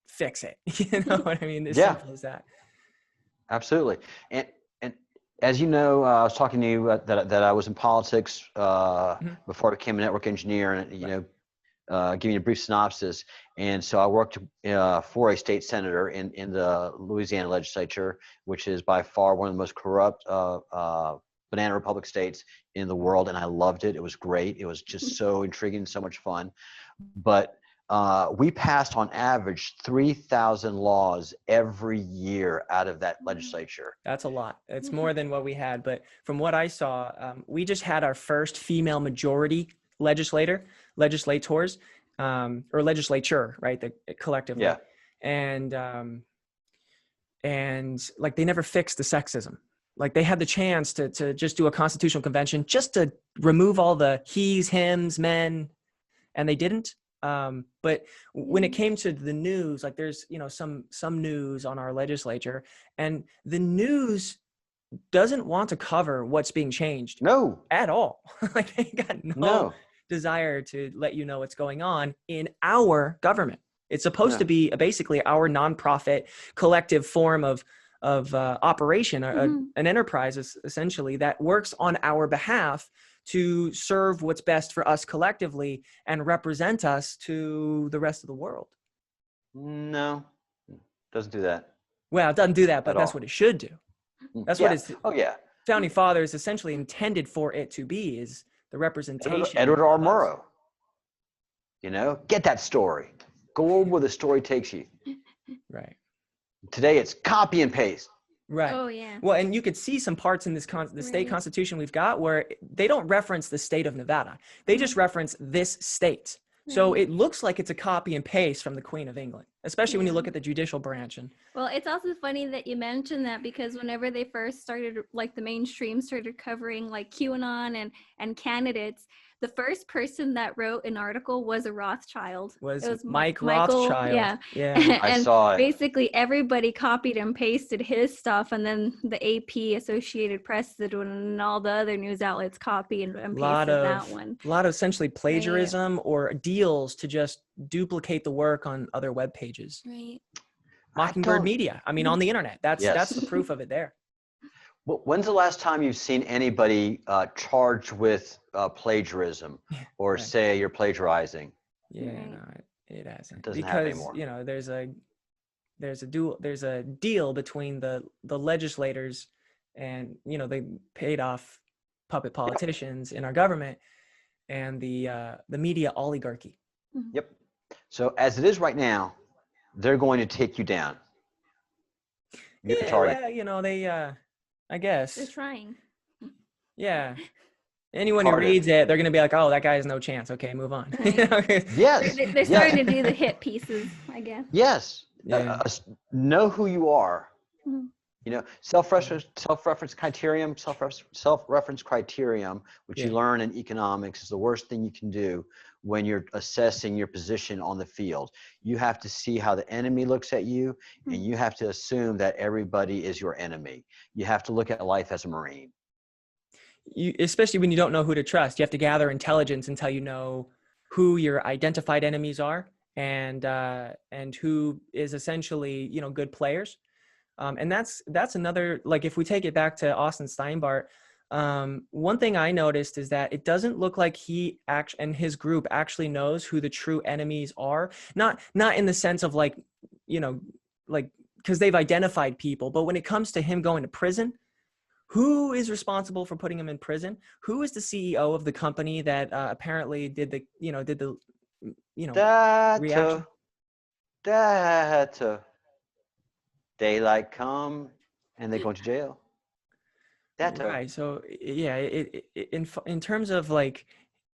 [SPEAKER 2] fix it. You know what I mean? As simple as that.
[SPEAKER 1] Absolutely. And as you know, I was talking to you that I was in politics before I became a network engineer, and giving you a brief synopsis. And so I worked for a state senator in the Louisiana legislature, which is by far one of the most corrupt banana republic states in the world. And I loved it. It was great. It was just so intriguing, so much fun. But we passed on average 3,000 laws every year out of that legislature.
[SPEAKER 2] That's a lot. It's more than what we had. But from what I saw, we just had our first female majority legislators, or legislature, right? The collectively.
[SPEAKER 1] Yeah.
[SPEAKER 2] And like they never fixed the sexism. Like they had the chance to just do a constitutional convention just to remove all the he's, hims, men, and they didn't. But when it came to the news, like there's, some news on our legislature, and the news doesn't want to cover what's being changed.
[SPEAKER 1] No.
[SPEAKER 2] At all. Like they got no desire to let you know what's going on in our government. It's supposed to be basically our nonprofit collective form of operation, an enterprise essentially that works on our behalf to serve what's best for us collectively and represent us to the rest of the world.
[SPEAKER 1] No, doesn't do that.
[SPEAKER 2] Well, it doesn't do that, but that's what it should do. That's what it's founding fathers essentially intended for it to be, is the representation.
[SPEAKER 1] Edward R. Murrow. Get that story. Go over where the story takes you.
[SPEAKER 2] Right.
[SPEAKER 1] Today it's copy and paste.
[SPEAKER 2] Right.
[SPEAKER 3] Oh yeah.
[SPEAKER 2] Well, and you could see some parts in this the state constitution we've got where they don't reference the state of Nevada. They just reference this state. So it looks like it's a copy and paste from the Queen of England, especially when you look at the judicial branch. And
[SPEAKER 3] well, it's also funny that you mentioned that, because whenever they first started, like the mainstream started covering like QAnon and candidates, the first person that wrote an article was a Rothschild.
[SPEAKER 2] it was
[SPEAKER 3] Michael,
[SPEAKER 2] Rothschild.
[SPEAKER 3] yeah.
[SPEAKER 2] Yeah.
[SPEAKER 1] I
[SPEAKER 3] And
[SPEAKER 1] saw it.
[SPEAKER 3] basically everybody copied and pasted his stuff, and then the AP, Associated Press, did one, and all the other news outlets copy and pasted that one.
[SPEAKER 2] A lot of essentially plagiarism or deals to just duplicate the work on other web pages.
[SPEAKER 3] Right.
[SPEAKER 2] Mockingbird Media. I mean, on the internet. That's the proof of it there.
[SPEAKER 1] When's the last time you've seen anybody charged with plagiarism or say you're plagiarizing?
[SPEAKER 2] Yeah, no, it hasn't.
[SPEAKER 1] It doesn't happen anymore.
[SPEAKER 2] You know, there's a deal between the legislators and, you know, they paid off puppet politicians in our government and the media oligarchy.
[SPEAKER 1] Yep. So as it is right now, they're going to take you down. You're the target.
[SPEAKER 2] Well, you know, they I guess.
[SPEAKER 3] They're trying.
[SPEAKER 2] Yeah. Anyone who reads it, they're going to be like, oh, that guy has no chance. Okay, move on.
[SPEAKER 3] Right.
[SPEAKER 1] Yes.
[SPEAKER 3] They're starting to do the hit pieces, I guess.
[SPEAKER 1] Yes.
[SPEAKER 2] Yeah.
[SPEAKER 1] Know who you are.
[SPEAKER 3] Mhm.
[SPEAKER 1] You know, self-reference criterion, which you learn in economics, is the worst thing you can do when you're assessing your position on the field. You have to see how the enemy looks at you, and you have to assume that everybody is your enemy. You have to look at life as a Marine.
[SPEAKER 2] Especially when you don't know who to trust, you have to gather intelligence until you know who your identified enemies are and who is essentially, you know, good players. And that's another, like, if we take it back to Austin Steinbart, one thing I noticed is that it doesn't look like he and his group actually knows who the true enemies are. Not in the sense of like, you know, like, because they've identified people, but when it comes to him going to prison, who is responsible for putting him in prison? Who is the CEO of the company that apparently did the reaction?
[SPEAKER 1] Daylight come and they go to jail.
[SPEAKER 2] Right. So yeah, in terms of like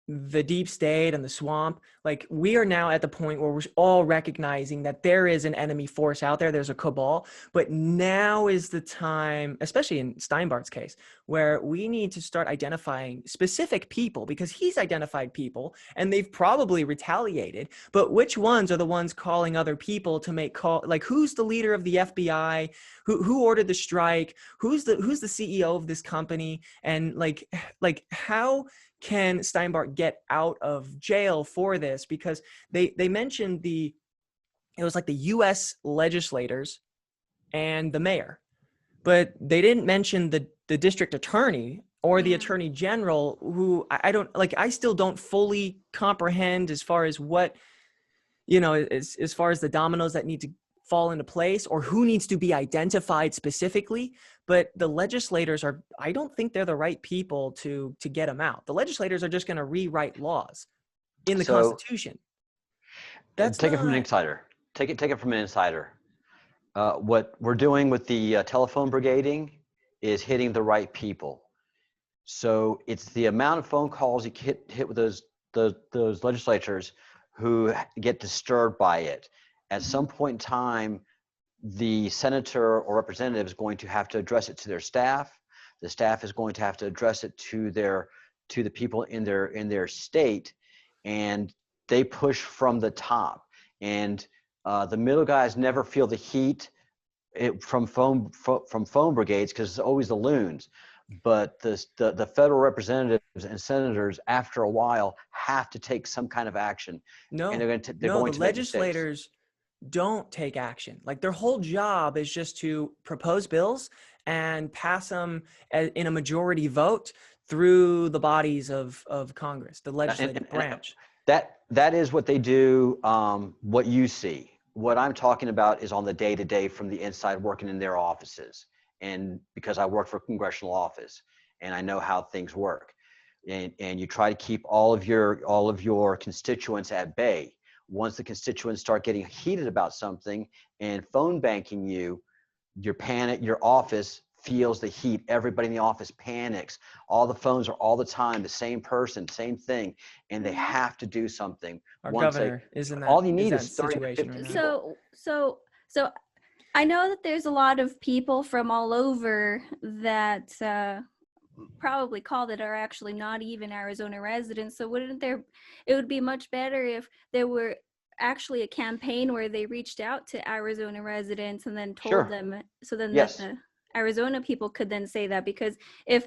[SPEAKER 2] the deep state and the swamp, like we are now at the point where we're all recognizing that there is an enemy force out there. There's a cabal, but now is the time, especially in Steinbart's case, where we need to start identifying specific people, because he's identified people and they've probably retaliated, but which ones are the ones calling other people to make call? Like, who's the leader of the FBI? Who ordered the strike? Who's the CEO of this company? And like how can Steinbart get out of jail for this? Because they mentioned it was like the U.S. legislators and the mayor, but they didn't mention the district attorney or the attorney general, who I still don't fully comprehend as far as what, you know, as far as the dominoes that need to fall into place or who needs to be identified specifically. But the legislators I don't think they're the right people to get them out. The legislators are just going to rewrite laws in the Constitution.
[SPEAKER 1] Take it from an insider. Take it from an insider. What we're doing with the telephone brigading is hitting the right people. So it's the amount of phone calls you hit with those legislators who get disturbed by it. At some point in time, the senator or representative is going to have to address it to their staff. The staff is going to have to address it to the people in their state, and they push from the top. And the middle guys never feel the heat from phone brigades, because it's always the loons. But the federal representatives and senators, after a while, have to take some kind of action.
[SPEAKER 2] No,
[SPEAKER 1] and they're going to
[SPEAKER 2] legislators don't take action. Like, their whole job is just to propose bills and pass them in a majority vote through the bodies of Congress, the legislative branch.
[SPEAKER 1] That is what they do. What you see. What I'm talking about is on the day-to-day from the inside, working in their offices. And because I work for a congressional office and I know how things work, and you try to keep all of your constituents at bay. Once the constituents start getting heated about something and phone banking you, your office feels the heat. Everybody in the office panics. All the phones are all the time, the same person, same thing, and they have to do something.
[SPEAKER 2] Our governor is in that.
[SPEAKER 1] All you need
[SPEAKER 2] that
[SPEAKER 1] is 30 to
[SPEAKER 2] situation
[SPEAKER 1] 50
[SPEAKER 2] right now.
[SPEAKER 1] people.
[SPEAKER 3] So I know that there's a lot of people from all over that probably call that are actually not even Arizona residents. So it would be much better if there were actually a campaign where they reached out to Arizona residents and then told them, so then that the Arizona people could then say that. Because if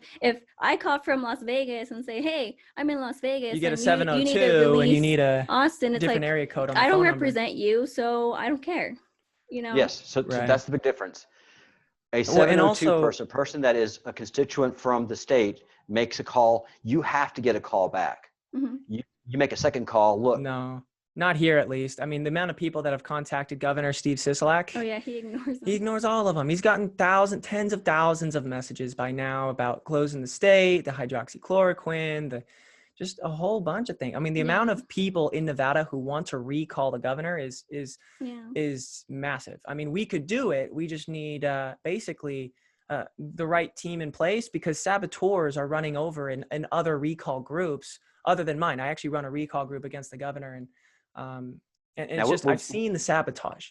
[SPEAKER 3] I call from Las Vegas and say, hey, I'm in Las Vegas,
[SPEAKER 2] you get a
[SPEAKER 3] and
[SPEAKER 2] 702
[SPEAKER 3] you need to release
[SPEAKER 2] and you need a
[SPEAKER 3] Austin, it's
[SPEAKER 2] different
[SPEAKER 3] like,
[SPEAKER 2] area code on the
[SPEAKER 3] I don't
[SPEAKER 2] phone
[SPEAKER 3] represent you, so I don't care. You know?
[SPEAKER 1] Yes, so that's the big difference. A 702 person that is a constituent from the state makes a call, you have to get a call back. You make a second call, look.
[SPEAKER 2] No, not here at least. I mean, the amount of people that have contacted Governor Steve Sisolak.
[SPEAKER 3] Oh yeah, he ignores them.
[SPEAKER 2] He ignores all of them. He's gotten tens of thousands of messages by now about closing the state, the hydroxychloroquine, just a whole bunch of things. I mean, the amount of people in Nevada who want to recall the governor is massive. I mean, we could do it. We just need basically the right team in place, because saboteurs are running over in other recall groups other than mine. I actually run a recall group against the governor, and it's just I've seen the sabotage.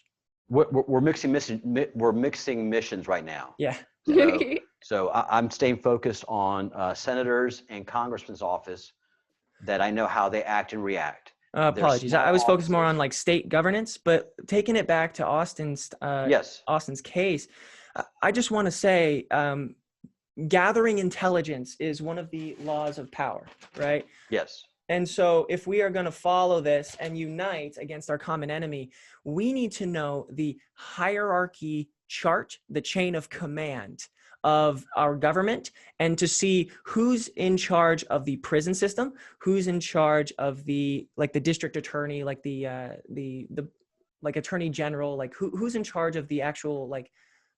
[SPEAKER 1] We're mixing missions right now.
[SPEAKER 2] Yeah.
[SPEAKER 1] So I'm staying focused on senators and congressmen's office, that I know how they act and react.
[SPEAKER 2] Apologies. I was focused more on like state governance, but taking it back to Austin's case, I just want to say, gathering intelligence is one of the laws of power, right?
[SPEAKER 1] Yes.
[SPEAKER 2] And so if we are going to follow this and unite against our common enemy, we need to know the hierarchy chart, the chain of command of our government, and to see who's in charge of the prison system, who's in charge of the district attorney, like the attorney general, like who's in charge of the actual like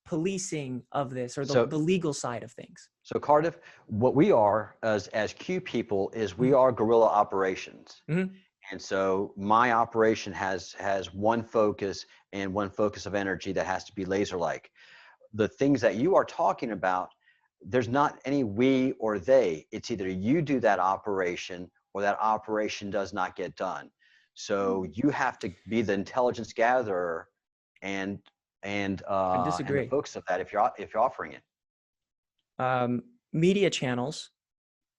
[SPEAKER 2] policing of this, or the legal side of things.
[SPEAKER 1] So Cardiff, what we are as Q people is we are guerrilla operations. And so my operation has one focus and one focus of energy that has to be laser-like. The things that you are talking about, there's not any we or they. It's either you do that operation or that operation does not get done. So you have to be the intelligence gatherer and the focus of that if you're offering it.
[SPEAKER 2] Media channels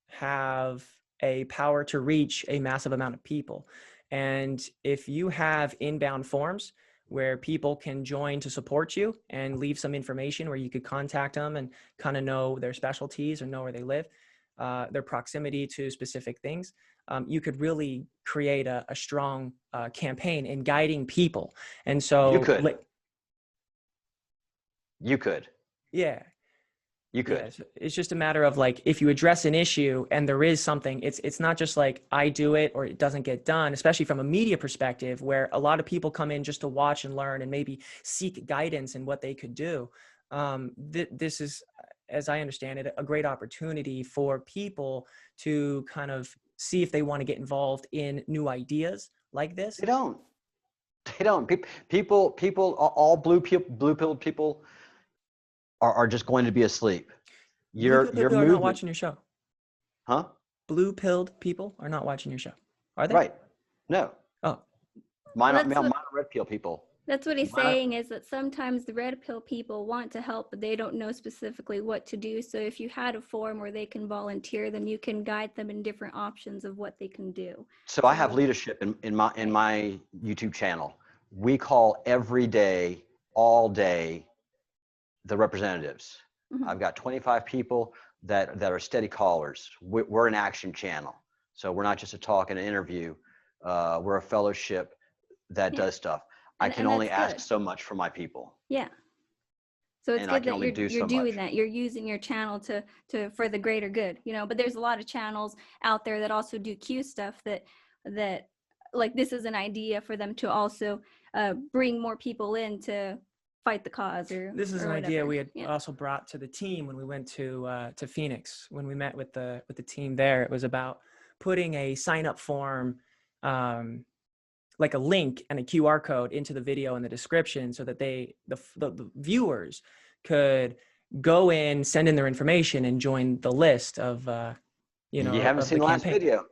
[SPEAKER 2] have a power to reach a massive amount of people. And if you have inbound forms where people can join to support you and leave some information where you could contact them and kind of know their specialties or know where they live, their proximity to specific things, you could really create a strong campaign in guiding people. And so
[SPEAKER 1] you could.
[SPEAKER 2] Yeah.
[SPEAKER 1] You could.
[SPEAKER 2] Yeah, so it's just a matter of like, if you address an issue and there is something, it's not just like I do it or it doesn't get done, especially from a media perspective, where a lot of people come in just to watch and learn and maybe seek guidance in what they could do. This is, as I understand it, a great opportunity for people to kind of see if they want to get involved in new ideas like this.
[SPEAKER 1] They don't. People, all blue-pilled people are just going to be asleep.
[SPEAKER 2] Blue people are not watching your show.
[SPEAKER 1] Huh?
[SPEAKER 2] Blue-pilled people are not watching your show, are they?
[SPEAKER 1] Right. No.
[SPEAKER 2] Oh.
[SPEAKER 1] Mine are red pill people.
[SPEAKER 3] That's what he's saying, is that sometimes the red pill people want to help, but they don't know specifically what to do. So if you had a forum where they can volunteer, then you can guide them in different options of what they can do.
[SPEAKER 1] So I have leadership in my YouTube channel. We call every day, all day, the representatives. I've got 25 people that are steady callers. We're an action channel. So we're not just a talk and an interview. We're a fellowship that does stuff. I can only ask so much from my people.
[SPEAKER 3] Yeah. So it's good that you're doing that. You're using your channel to for the greater good, you know. But there's a lot of channels out there that also do Q stuff that like, this is an idea for them to also bring more people in to fight the cause.
[SPEAKER 2] This is an idea we had also brought to the team when we went to Phoenix. When we met with the team there, it was about putting a sign up form, like a link and a QR code into the video in the description, so that the viewers could go in, send in their information, and join the list of,
[SPEAKER 1] You haven't
[SPEAKER 2] of
[SPEAKER 1] seen the last
[SPEAKER 2] campaign.
[SPEAKER 1] video.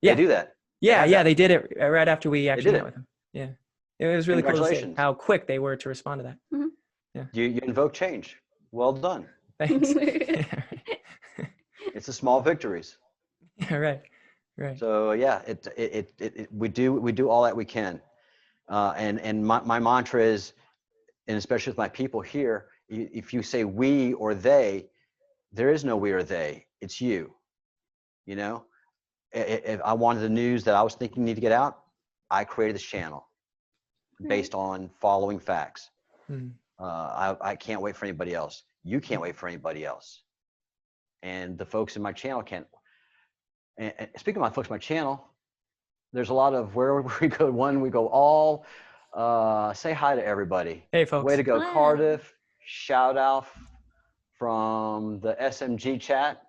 [SPEAKER 2] Yeah.
[SPEAKER 1] They do that.
[SPEAKER 2] Yeah, they did it right after we actually met with them. Yeah. It was really cool to see how quick they were to respond to that.
[SPEAKER 3] Mm-hmm.
[SPEAKER 2] Yeah.
[SPEAKER 1] You invoke change. Well done.
[SPEAKER 2] Thanks.
[SPEAKER 1] It's the small victories.
[SPEAKER 2] Yeah, right.
[SPEAKER 1] So yeah, we do all that we can. And my mantra is, and especially with my people here, if you say we or they, there is no we or they. It's you. You know, if I wanted the news that I was thinking need to get out, I created this channel based on following facts. I can't wait for anybody else. You can't wait for anybody else. And the folks in my channel can't. And speaking of my folks in my channel, there's a lot of where we go. We go all. Say hi to everybody.
[SPEAKER 2] Hey, folks.
[SPEAKER 1] Way to go,
[SPEAKER 3] Wow.
[SPEAKER 1] Cardiff. Shout out from the SMG chat.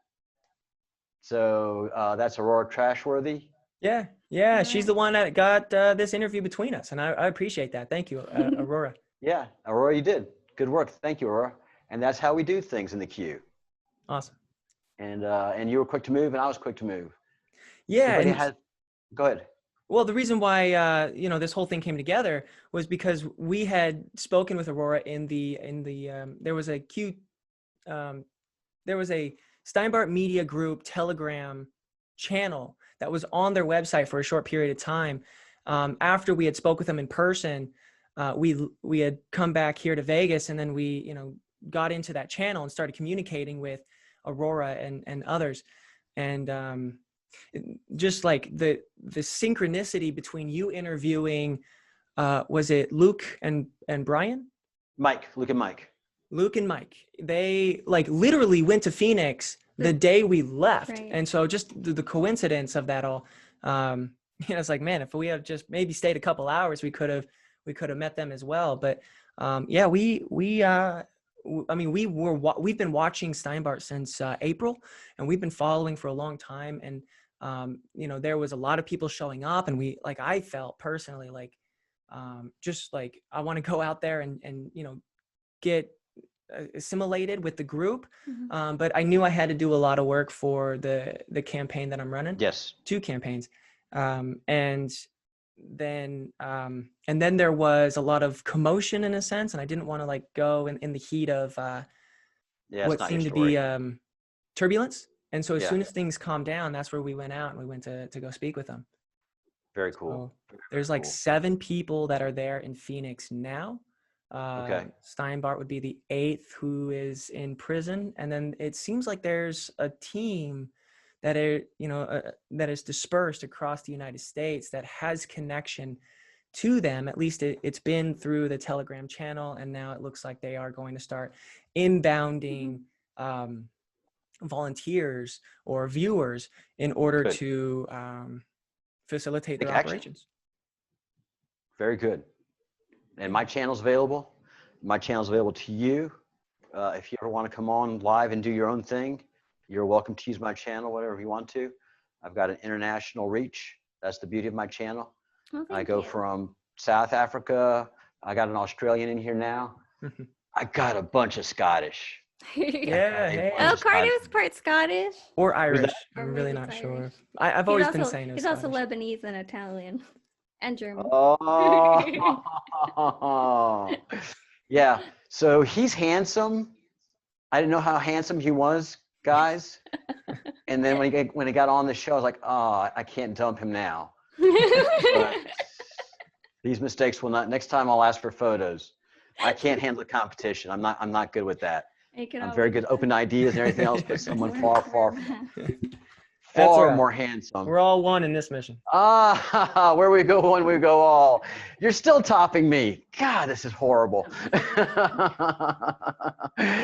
[SPEAKER 1] So that's Aurora Trashworthy.
[SPEAKER 2] Yeah. She's the one that got this interview between us, and I appreciate that. Thank you, Aurora.
[SPEAKER 1] Yeah, Aurora, you did good work. Thank you, Aurora. And that's how we do things in the queue.
[SPEAKER 2] Awesome.
[SPEAKER 1] And you were quick to move, and I was quick to move.
[SPEAKER 2] Yeah.
[SPEAKER 1] Go ahead.
[SPEAKER 2] Well, the reason why this whole thing came together was because we had spoken with Aurora in the there was a Steinbart Media Group Telegram channel that was on their website for a short period of time. After we had spoke with them in person, we had come back here to Vegas, and then we got into that channel and started communicating with Aurora and others, and just like the synchronicity between you interviewing, was it Luke and Brian?
[SPEAKER 1] Luke and Mike.
[SPEAKER 2] They like literally went to Phoenix the day we left.
[SPEAKER 3] Right.
[SPEAKER 2] And so just the coincidence of that all, it's like, man, if we had just maybe stayed a couple hours, we could have met them as well. But we've been watching Steinbart since April, and we've been following for a long time. And there was a lot of people showing up, and I felt personally like, just like I want to go out there and get assimilated with the group.
[SPEAKER 3] Mm-hmm.
[SPEAKER 2] But I knew I had to do a lot of work for the campaign that I'm running.
[SPEAKER 1] Yes.
[SPEAKER 2] 2 campaigns. And then there was a lot of commotion in a sense, and I didn't want to go in the heat of what seemed to be turbulence. And so as soon as things calmed down, that's where we went out and we went to go speak with them.
[SPEAKER 1] Very cool.
[SPEAKER 2] So there's 7 people that are there in Phoenix now.
[SPEAKER 1] Okay.
[SPEAKER 2] Steinbart would be the 8th who is in prison. And then it seems like there's a team that that is dispersed across the United States that has connection to them. At least it's been through the Telegram channel, and now it looks like they are going to start inbounding volunteers or viewers in order to facilitate their operations.
[SPEAKER 1] Very good. And my channel's available. My channel's available to you. If you ever want to come on live and do your own thing, you're welcome to use my channel, whatever you want to. I've got an international reach. That's the beauty of my channel.
[SPEAKER 3] Oh,
[SPEAKER 1] I go from South Africa. I got an Australian in here now. I got a bunch of Scottish.
[SPEAKER 3] Oh, Cardiff's part Scottish
[SPEAKER 2] or Irish.
[SPEAKER 3] Or
[SPEAKER 2] I'm really
[SPEAKER 3] maybe
[SPEAKER 2] not
[SPEAKER 3] it's
[SPEAKER 2] sure.
[SPEAKER 3] Irish.
[SPEAKER 2] I've always been saying it was
[SPEAKER 3] he's also
[SPEAKER 2] Scottish.
[SPEAKER 3] Lebanese and Italian and German.
[SPEAKER 1] Oh, yeah. So he's handsome. I didn't know how handsome he was, guys. And then when he got on the show, I was like, oh, I can't dump him now. But these mistakes will not. Next time, I'll ask for photos. I can't handle the competition. I'm not good with that. I'm very good at open ideas and everything else, but someone far more handsome.
[SPEAKER 2] We're all one in this mission.
[SPEAKER 1] Where we go one, we go all. You're still topping me. God, this is horrible.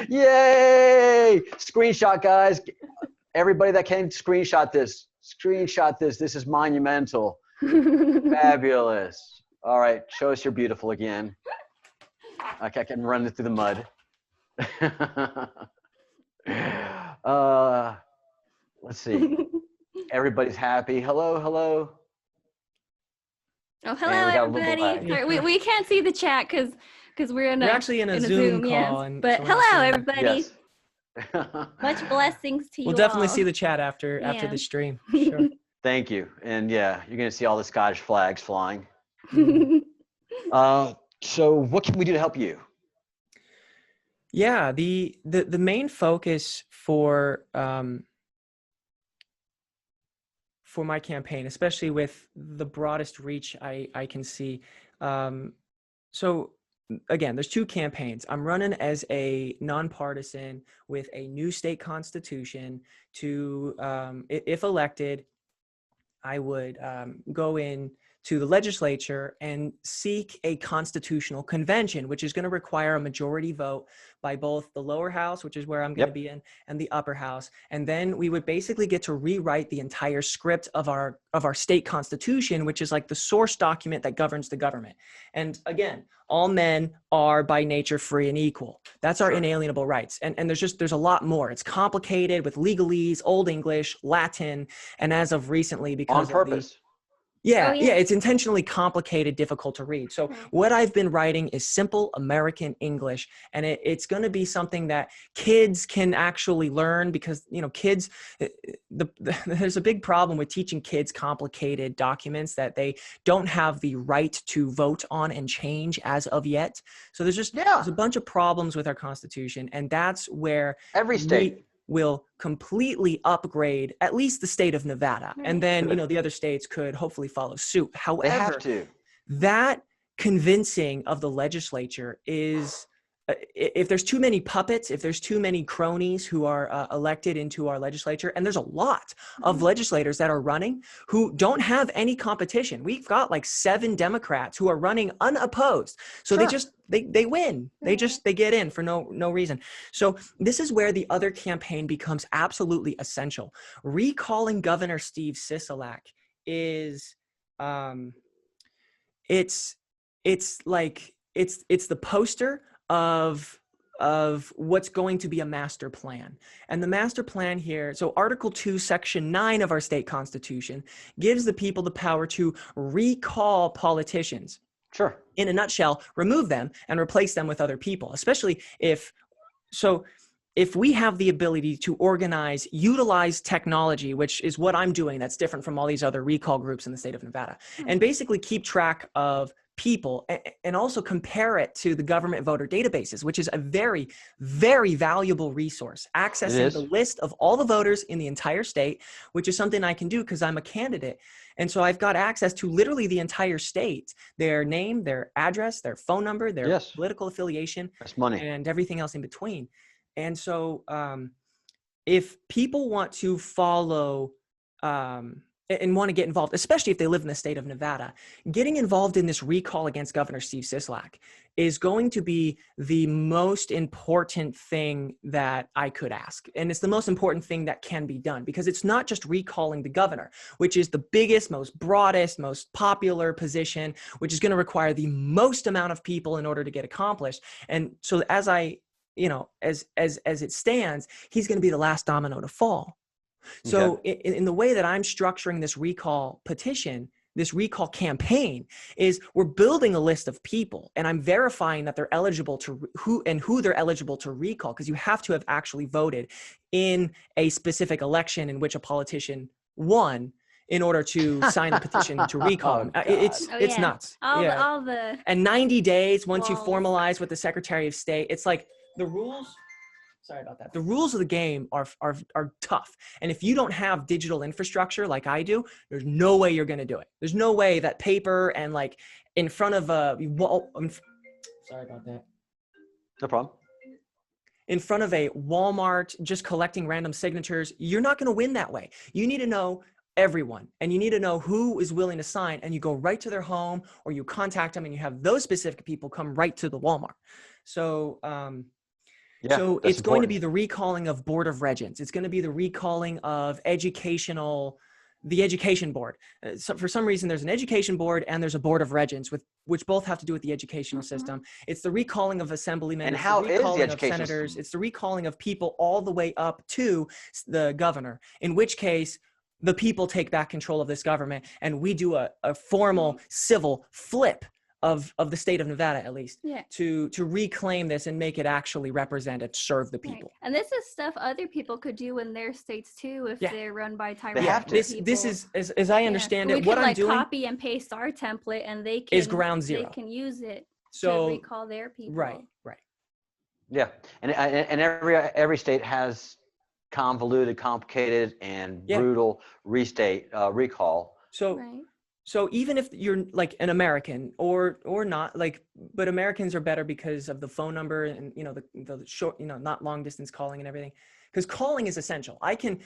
[SPEAKER 1] Yay! Screenshot, guys. Everybody that can screenshot this. This is monumental. Fabulous. All right, show us you're beautiful again. I can run it through the mud. Let's see. Everybody's happy. Hello.
[SPEAKER 3] Oh, hello, everybody. Sorry, we can't see the chat because because we're
[SPEAKER 2] actually in a Zoom call.
[SPEAKER 3] Yes.
[SPEAKER 2] And
[SPEAKER 3] but
[SPEAKER 2] so
[SPEAKER 3] hello, everybody.
[SPEAKER 1] Yes.
[SPEAKER 3] Much blessings to you.
[SPEAKER 2] We'll definitely
[SPEAKER 3] all.
[SPEAKER 2] see the chat after the stream. Sure.
[SPEAKER 1] Thank you. And yeah, you're going to see all the Scottish flags flying. So what can we do to help you?
[SPEAKER 2] Yeah, the main focus for my campaign, especially with the broadest reach I can see. So again, there's two campaigns. I'm running as a nonpartisan with a new state constitution to, if elected, I would go in to the legislature and seek a constitutional convention, which is going to require a majority vote by both the lower house, which is where I'm going to be in, and the upper house. And then we would basically get to rewrite the entire script of our state constitution, which is like the source document that governs the government. And again, all men are by nature free and equal. That's our inalienable rights. And there's a lot more. It's complicated with legalese, Old English, Latin, and as of recently, because
[SPEAKER 1] on purpose.
[SPEAKER 2] Yeah, it's intentionally complicated, difficult to read. So what I've been writing is simple American English, and it's going to be something that kids can actually learn, because, you know, kids, there's a big problem with teaching kids complicated documents that they don't have the right to vote on and change as of yet. So there's a bunch of problems with our Constitution, and that's where
[SPEAKER 1] every state
[SPEAKER 2] will completely upgrade at least the state of Nevada. And then, you know, the other states could hopefully follow suit. However,
[SPEAKER 1] they have to.
[SPEAKER 2] That convincing of the legislature is, if there's too many puppets, if there's too many cronies who are elected into our legislature, and there's a lot of legislators that are running who don't have any competition. We've got like 7 Democrats who are running unopposed. So they win. They get in for no reason. So this is where the other campaign becomes absolutely essential. Recalling Governor Steve Sisolak is, it's the poster of what's going to be a master plan. And the master plan here, so Article 2, Section 9 of our state constitution gives the people the power to recall politicians.
[SPEAKER 1] Sure.
[SPEAKER 2] In a nutshell, remove them and replace them with other people, especially if we have the ability to organize, utilize technology, which is what I'm doing, that's different from all these other recall groups in the state of Nevada, and basically keep track of people and also compare it to the government voter databases, which is a very, very valuable resource, accessing the list of all the voters in the entire state, which is something I can do because I'm a candidate. And so I've got access to literally the entire state, their name, their address, their phone number, their political affiliation, and everything else in between. And so if people want to follow and want to get involved, especially if they live in the state of Nevada, getting involved in this recall against Governor Steve Sisolak is going to be the most important thing that I could ask. And it's the most important thing that can be done, because it's not just recalling the governor, which is the biggest, most broadest, most popular position, which is going to require the most amount of people in order to get accomplished. And so as it stands, he's going to be the last domino to fall. So in the way that I'm structuring this recall petition, this recall campaign, is we're building a list of people, and I'm verifying that they're eligible to who they're eligible to recall, because you have to have actually voted in a specific election in which a politician won in order to sign the petition to recall him. It's nuts.
[SPEAKER 3] All the
[SPEAKER 2] and 90 days once you formalize with the Secretary of State, it's like the rules. Sorry about that. The rules of the game are tough. And if you don't have digital infrastructure like I do, there's no way you're going to do it. There's no way that paper and like in front of a wall. Sorry about that.
[SPEAKER 1] No problem.
[SPEAKER 2] In front of a Walmart, just collecting random signatures, you're not going to win that way. You need to know everyone, and you need to know who is willing to sign, and you go right to their home, or you contact them and you have those specific people come right to the Walmart. So, so it's going to be the recalling of Board of Regents. It's going to be the recalling of the education board. So for some reason, there's an education board and there's a Board of Regents, which both have to do with the educational system. It's the recalling of assemblymen.
[SPEAKER 1] And how is the education
[SPEAKER 2] senators? It's the recalling of people all the way up to the governor, in which case the people take back control of this government, and we do a formal civil flip of the state of Nevada, at least,
[SPEAKER 3] Yeah.
[SPEAKER 2] to reclaim this and make it actually represent and serve the people.
[SPEAKER 3] Right. And this is stuff other people could do in their states too if they're run by tyrannical people.
[SPEAKER 2] This is, as I understand it, what I'm doing
[SPEAKER 3] copy and paste our template, and they can
[SPEAKER 2] is ground zero.
[SPEAKER 3] They can use it
[SPEAKER 2] to
[SPEAKER 3] recall their people.
[SPEAKER 2] Right.
[SPEAKER 1] Yeah, and every state has convoluted, complicated, and brutal recall.
[SPEAKER 2] So even if you're like an American or not, like, but Americans are better because of the phone number and, you know, the short, you know, not long distance calling and everything, because calling is essential. I can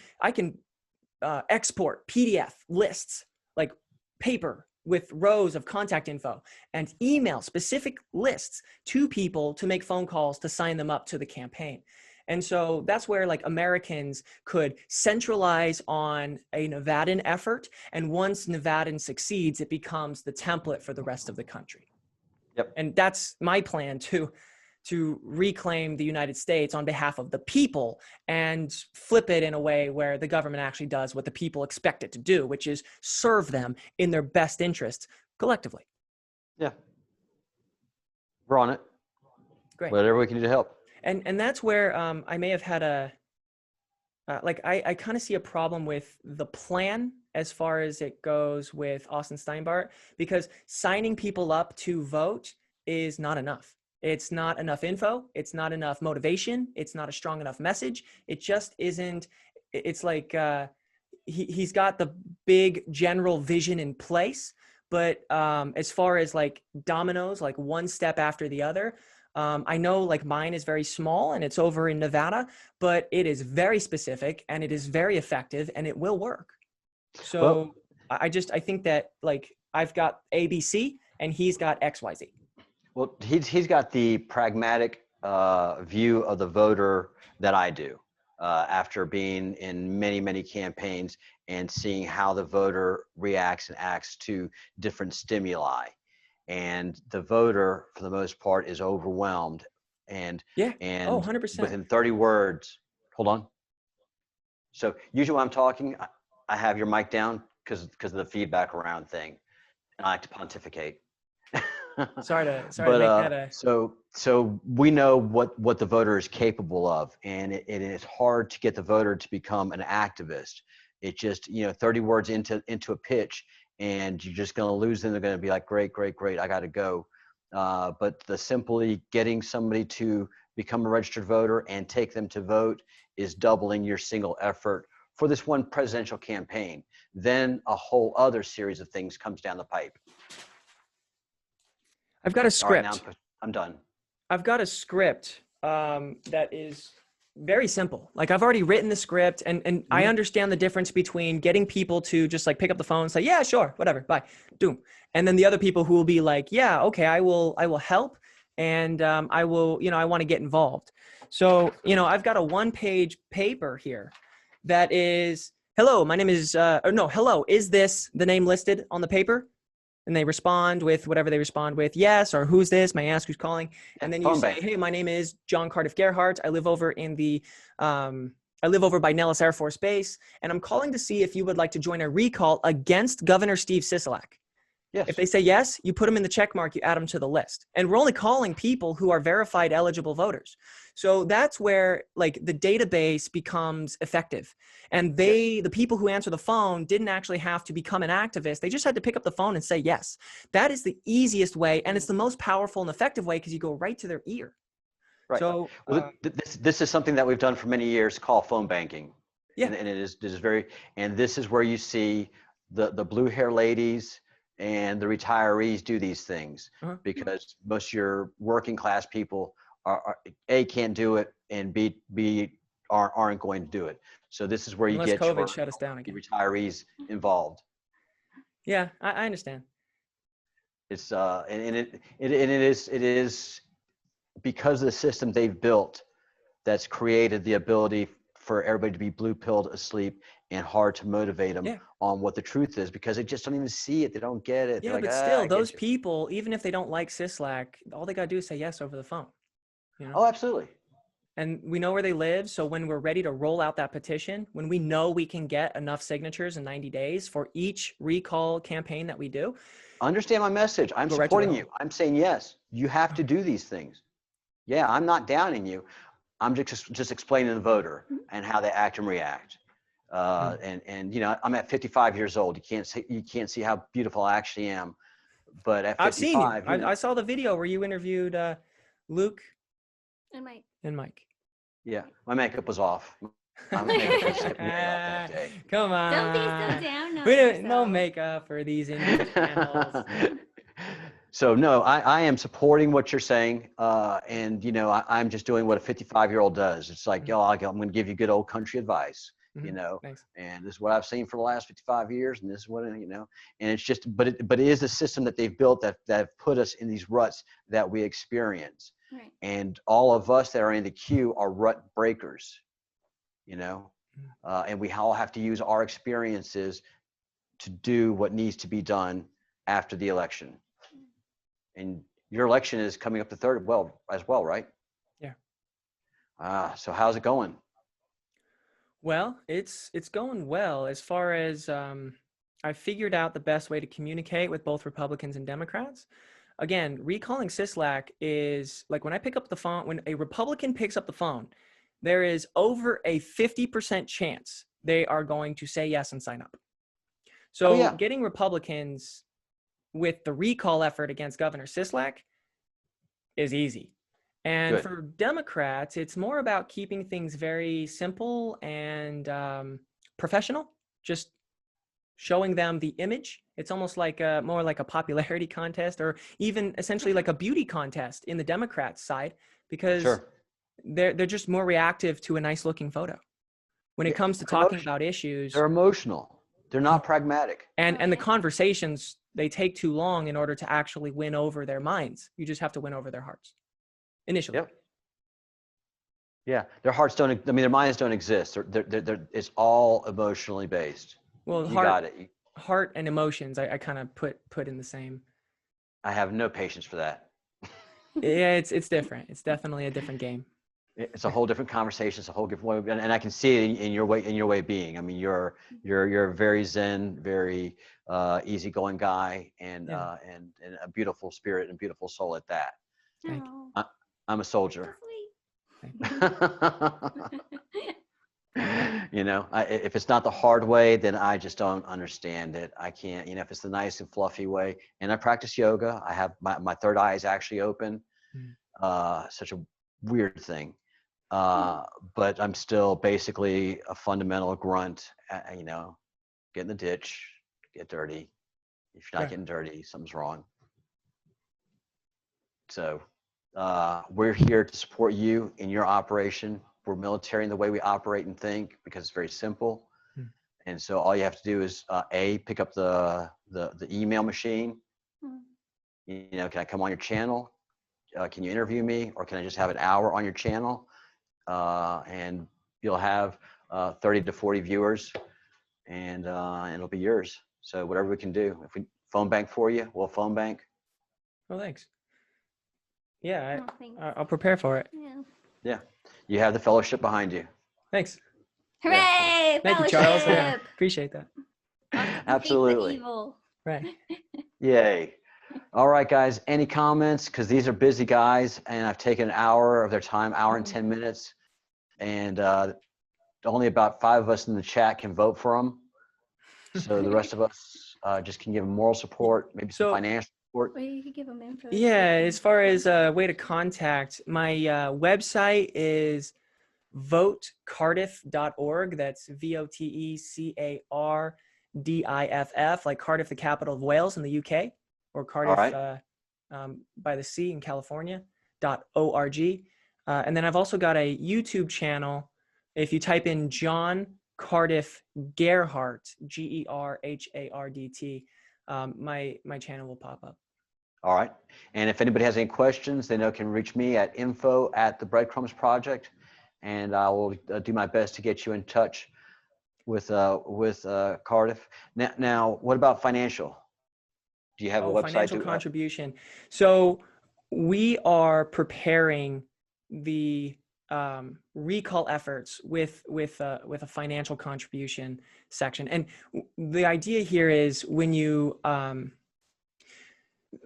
[SPEAKER 2] export PDF lists, like paper with rows of contact info, and email specific lists to people to make phone calls to sign them up to the campaign. And so that's where like Americans could centralize on a Nevadan effort. And once Nevadan succeeds, it becomes the template for the rest of the country.
[SPEAKER 1] Yep.
[SPEAKER 2] And that's my plan to reclaim the United States on behalf of the people and flip it in a way where the government actually does what the people expect it to do, which is serve them in their best interests collectively.
[SPEAKER 1] Yeah. We're on it.
[SPEAKER 2] Great.
[SPEAKER 1] Whatever we can do to help.
[SPEAKER 2] And that's where I may have had I kind of see a problem with the plan as far as it goes with Austin Steinbart, because signing people up to vote is not enough. It's not enough info. It's not enough motivation. It's not a strong enough message. It just isn't. It's like he's got the big general vision in place, but as far as like dominoes, like one step after the other, I know like mine is very small and it's over in Nevada, but it is very specific and it is very effective and it will work. So I think that like I've got ABC and he's got XYZ.
[SPEAKER 1] Well, he's got the pragmatic view of the voter that I do after being in many, many campaigns and seeing how the voter reacts and acts to different stimuli. And the voter, for the most part, is overwhelmed. And
[SPEAKER 2] 100%.
[SPEAKER 1] Within 30 words, hold on. So usually when I'm talking, I have your mic down because of the feedback around thing. And I like to pontificate.
[SPEAKER 2] Sorry to make that
[SPEAKER 1] So we know what the voter is capable of, and it's hard to get the voter to become an activist. It just, 30 words into a pitch, and you're just going to lose them. They're going to be like, great, I got to go. But the simply getting somebody to become a registered voter and take them to vote is doubling your single effort for this one presidential campaign. Then a whole other series of things comes down the pipe.
[SPEAKER 2] I've got a script.
[SPEAKER 1] All right, now I'm done.
[SPEAKER 2] I've got a script that is very simple. Like I've already written the script and I understand the difference between getting people to just like pick up the phone and say, yeah, sure, whatever, bye, doom. And then the other people who will be like, yeah, okay, I will help. And I will, I want to get involved. So, I've got a 1-page paper here that is, hello, my name is, hello, is this the name listed on the paper? And they respond with whatever they respond with, yes, or who's this? May I ask who's calling? And then you say, hey, my name is John Cardiff Gerhardt. I live over in I live over by Nellis Air Force Base, and I'm calling to see if you would like to join a recall against Governor Steve Sisolak.
[SPEAKER 1] Yes.
[SPEAKER 2] If they say yes, you put them in the check mark, you add them to the list. And we're only calling people who are verified eligible voters. So that's where like the database becomes effective. And the people who answer the phone didn't actually have to become an activist. They just had to pick up the phone and say yes. That is the easiest way. And it's the most powerful and effective way because you go right to their ear.
[SPEAKER 1] Right.
[SPEAKER 2] So
[SPEAKER 1] this is something that we've done for many years called phone banking.
[SPEAKER 2] Yeah.
[SPEAKER 1] And it is very, and this is where you see the blue hair ladies and the retirees do these things because most of your working class people are A, can't do it, and B aren't going to do it. So this is where you get
[SPEAKER 2] COVID shut us down again.
[SPEAKER 1] Retirees involved.
[SPEAKER 2] Yeah, I understand.
[SPEAKER 1] It's and it is because of the system they've built that's created the ability for everybody to be blue-pilled asleep and hard to motivate them on what the truth is because they just don't even see it. They don't get it.
[SPEAKER 2] Yeah, but still, those people, even if they don't like Sisolak, all they got to do is say yes over the phone.
[SPEAKER 1] Oh, absolutely.
[SPEAKER 2] and we know where they live. So when we're ready to roll out that petition, when we know we can get enough signatures in 90 days for each recall campaign that we do.
[SPEAKER 1] Understand my message. I'm supporting you. I'm saying, yes, you have to do these things. Yeah, I'm not downing you. I'm just explaining to the voter and how they act and react. And you know, I'm at 55 years old. You can't see how beautiful I actually am. But at 55,
[SPEAKER 2] I've seen you. I saw the video where you interviewed Luke
[SPEAKER 3] and
[SPEAKER 2] Mike.
[SPEAKER 1] Yeah, my makeup was off. My makeup was off that day.
[SPEAKER 2] Come on.
[SPEAKER 3] Don't be so down on
[SPEAKER 2] We don't,
[SPEAKER 3] yourself.
[SPEAKER 2] no makeup for these Indian channels.
[SPEAKER 1] So no, I am supporting what you're saying, and you know, I'm just doing what a 55-year-old does. It's like, yo, I'm going to give you good old country advice, you know.
[SPEAKER 2] Thanks.
[SPEAKER 1] And this is what I've seen for the last 55 years, and this is what, you know. And it's just, but it is a system that they've built that have put us in these ruts that we experience.
[SPEAKER 3] Right.
[SPEAKER 1] And all of us that are in the queue are rut breakers, you know, and we all have to use our experiences to do what needs to be done after the election. And your election is coming up the third, as well, right? Yeah. So how's it going?
[SPEAKER 2] Well, it's going well as far as I figured out the best way to communicate with both Republicans and Democrats. Again, recalling Sisolak is like when I pick up the phone, when a Republican picks up the phone, there is over a 50% chance they are going to say yes and sign up. So getting Republicans with the recall effort against Governor Sisolak is easy. And for Democrats, it's more about keeping things very simple and professional, just showing them the image. It's almost like more like a popularity contest, or even essentially like a beauty contest in the Democrats' side, because they're just more reactive to a nice looking photo. When it comes to talking about issues,
[SPEAKER 1] they're emotional. They're not pragmatic.
[SPEAKER 2] And the conversations, they take too long in order to actually win over their minds. You just have to win over their hearts initially.
[SPEAKER 1] Yep. Yeah, their hearts don't. I mean, their minds don't exist. It's all emotionally based.
[SPEAKER 2] Well,
[SPEAKER 1] you got it.
[SPEAKER 2] Heart and emotions, I kind of put in the same.
[SPEAKER 1] I have no patience for that.
[SPEAKER 2] Yeah, it's different. It's definitely a different game.
[SPEAKER 1] It's a whole different conversation. It's a whole different way, and I can see it in your way of being. I mean, you're a very zen, very easygoing guy, and a beautiful spirit and beautiful soul at that.
[SPEAKER 2] Thank
[SPEAKER 3] you.
[SPEAKER 1] I'm a soldier. You know, if it's not the hard way, then I just don't understand it. I can't, you know, if it's the nice and fluffy way. And I practice yoga. I have my third eye is actually open. Such a weird thing. But I'm still basically a fundamental grunt. You know, get in the ditch, get dirty. If you're not getting dirty, something's wrong. So we're here to support you in your operation. We're military in the way we operate and think, because it's very simple. And so all you have to do is pick up the email machine. You know, can I come on your channel? Can you interview me, or can I just have an hour on your channel? And you'll have 30 to 40 viewers, and it'll be yours. So whatever we can do, if we phone bank for you, we'll phone bank.
[SPEAKER 2] Well, thanks. Yeah, I'll prepare for it.
[SPEAKER 1] Yeah, you have the fellowship behind you.
[SPEAKER 2] Thanks.
[SPEAKER 3] Hooray!
[SPEAKER 2] Yeah. Thank you, Charles. Yeah, appreciate that.
[SPEAKER 1] Absolutely.
[SPEAKER 2] Right.
[SPEAKER 1] Yay. All right, guys. Any comments? Because these are busy guys, and I've taken an hour of their time, hour and 10 minutes, and only about 5 of us in the chat can vote for them. So the rest of us just can give them moral support, maybe some financial support.
[SPEAKER 3] Well, you could give them info.
[SPEAKER 2] Yeah, as far as a way to contact, my website is votecardiff.org. That's VOTECARDIFF, like Cardiff, the capital of Wales in the UK, or Cardiff by the sea in California, .org. And then I've also got a YouTube channel. If you type in John Cardiff Gerhardt, GERHARDT, my channel will pop up.
[SPEAKER 1] All right. And if anybody has any questions, they know can reach me at info@the Breadcrumbs and I will do my best to get you in touch with Cardiff. Now, what about financial? Do you have a website?
[SPEAKER 2] Financial contribution. So we are preparing the recall efforts with a financial contribution section. And the idea here is when you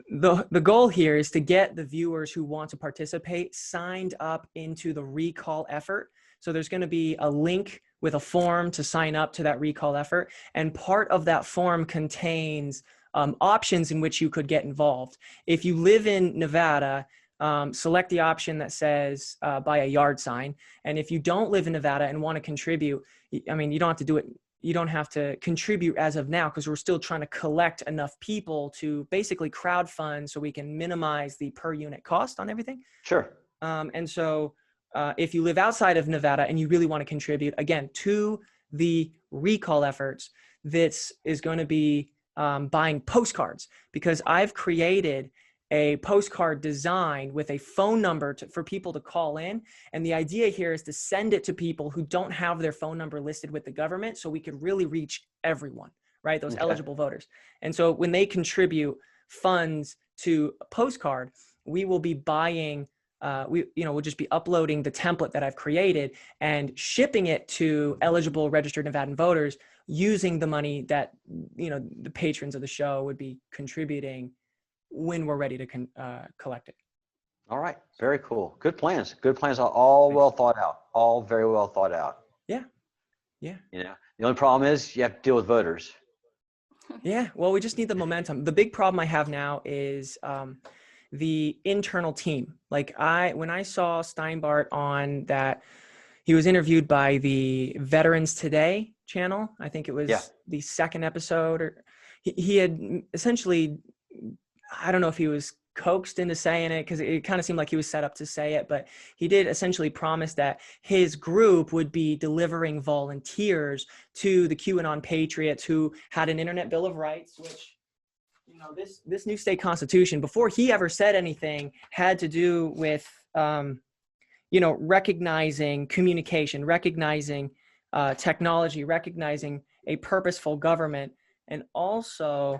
[SPEAKER 2] the goal here is to get the viewers who want to participate signed up into the recall effort. So there's going to be a link with a form to sign up to that recall effort. And part of that form contains options in which you could get involved. If you live in Nevada, select the option that says buy a yard sign. And if you don't live in Nevada and want to contribute, I mean, you don't have to do it. You don't have to contribute as of now because we're still trying to collect enough people to basically crowdfund so we can minimize the per unit cost on everything.
[SPEAKER 1] Sure.
[SPEAKER 2] And so if you live outside of Nevada and you really want to contribute, again, to the recall efforts, this is going to be buying postcards, because I've created a postcard design with a phone number for people to call in. And the idea here is to send it to people who don't have their phone number listed with the government, so we could really reach everyone, right? Those eligible voters. And so when they contribute funds to a postcard, we will be buying, we'll just be uploading the template that I've created and shipping it to eligible registered Nevadan voters using the money that, the patrons of the show would be contributing when we're ready to collect it.
[SPEAKER 1] All right. Very cool. Good plans. Good plans are all well thought out. All very well thought out.
[SPEAKER 2] Yeah. Yeah.
[SPEAKER 1] The only problem is you have to deal with voters.
[SPEAKER 2] Yeah. Well, we just need the momentum. The big problem I have now is the internal team. Like when I saw Steinbart on that, he was interviewed by the Veterans Today channel. I think it was the second episode, or he had essentially, I don't know if he was coaxed into saying it because it kind of seemed like he was set up to say it, but he did essentially promise that his group would be delivering volunteers to the QAnon patriots who had an internet bill of rights, which, this new state constitution, before he ever said anything, had to do with, recognizing communication, recognizing technology, recognizing a purposeful government, and also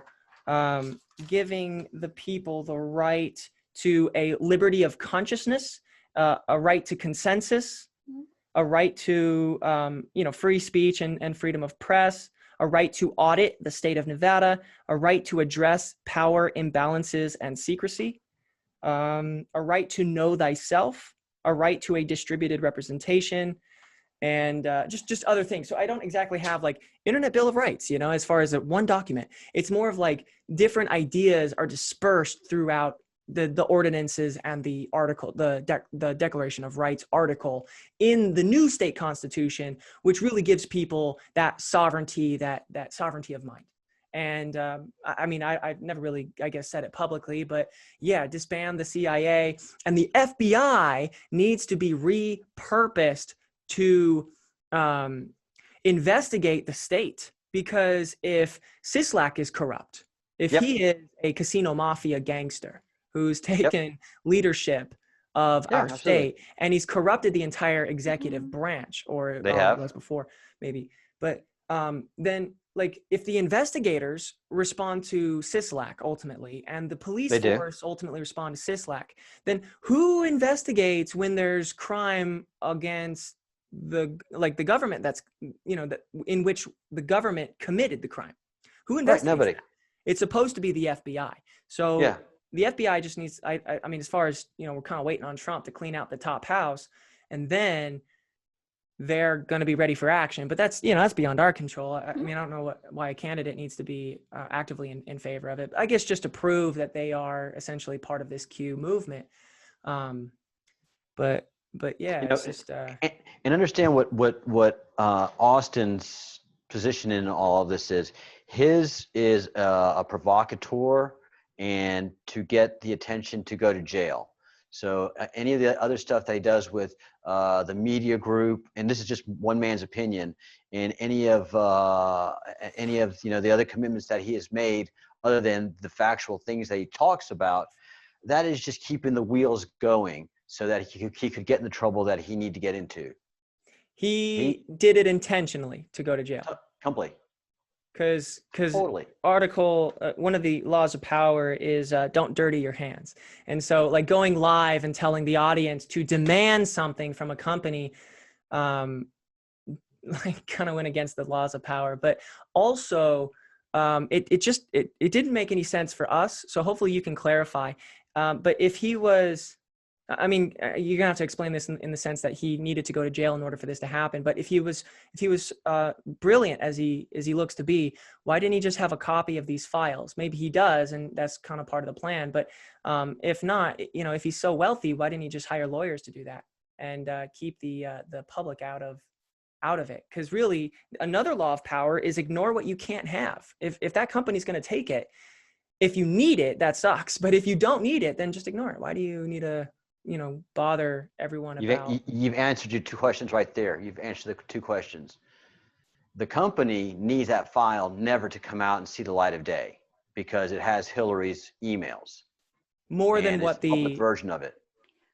[SPEAKER 2] giving the people the right to a liberty of consciousness, a right to consensus, a right to, free speech and freedom of press, a right to audit the state of Nevada, a right to address power imbalances and secrecy, a right to know thyself, a right to a distributed representation, and just other things. So I don't exactly have like Internet Bill of Rights, as far as one document. It's more of like different ideas are dispersed throughout the ordinances and the article, the Declaration of Rights article in the new state constitution, which really gives people that sovereignty, that sovereignty of mind. And I never really, I guess, said it publicly, but yeah, disband the CIA, and the FBI needs to be repurposed to investigate the state, because if Sisolak is corrupt, if he is a casino mafia gangster who's taken leadership of our state, and he's corrupted the entire executive branch, or it was before maybe, but then like if the investigators respond to Sisolak ultimately, and the police force ultimately respond to Sisolak, then who investigates when there's crime against the government that's, in which the government committed the crime? Who investigates? Nobody. That? It's supposed to be the FBI. So the FBI just needs, I mean, as far as, we're kind of waiting on Trump to clean out the top house, and then they're going to be ready for action. But that's, that's beyond our control. I mean, I don't know why a candidate needs to be actively in favor of it. I guess just to prove that they are essentially part of this Q movement. But yeah, it's just
[SPEAKER 1] and understand what Austin's position in all of this is. His is a provocateur, and to get the attention to go to jail. So any of the other stuff that he does with the media group, and this is just one man's opinion, and any of the other commitments that he has made, other than the factual things that he talks about, that is just keeping the wheels going, so that he could get in the trouble that he need to get into.
[SPEAKER 2] He did it intentionally to go to jail. Because
[SPEAKER 1] Totally.
[SPEAKER 2] article one of the laws of power is don't dirty your hands. And so like going live and telling the audience to demand something from a company like kind of went against the laws of power. But also it didn't make any sense for us. So hopefully you can clarify. But if he was, I mean, you're gonna have to explain this in the sense that he needed to go to jail in order for this to happen. But if he was brilliant as he looks to be, why didn't he just have a copy of these files? Maybe he does, and that's kind of part of the plan. But if not, you know, if he's so wealthy, why didn't he just hire lawyers to do that and keep the public out of it? Because really, another law of power is ignore what you can't have. If that company's going to take it, if you need it, that sucks. But if you don't need it, then just ignore it. Why do you need to, you know, bother everyone about?
[SPEAKER 1] You've answered your 2 questions right there. You've answered the 2 questions. The company needs that file never to come out and see the light of day because it has Hillary's emails.
[SPEAKER 2] More than
[SPEAKER 1] and
[SPEAKER 2] what
[SPEAKER 1] it's a public
[SPEAKER 2] the
[SPEAKER 1] version of it.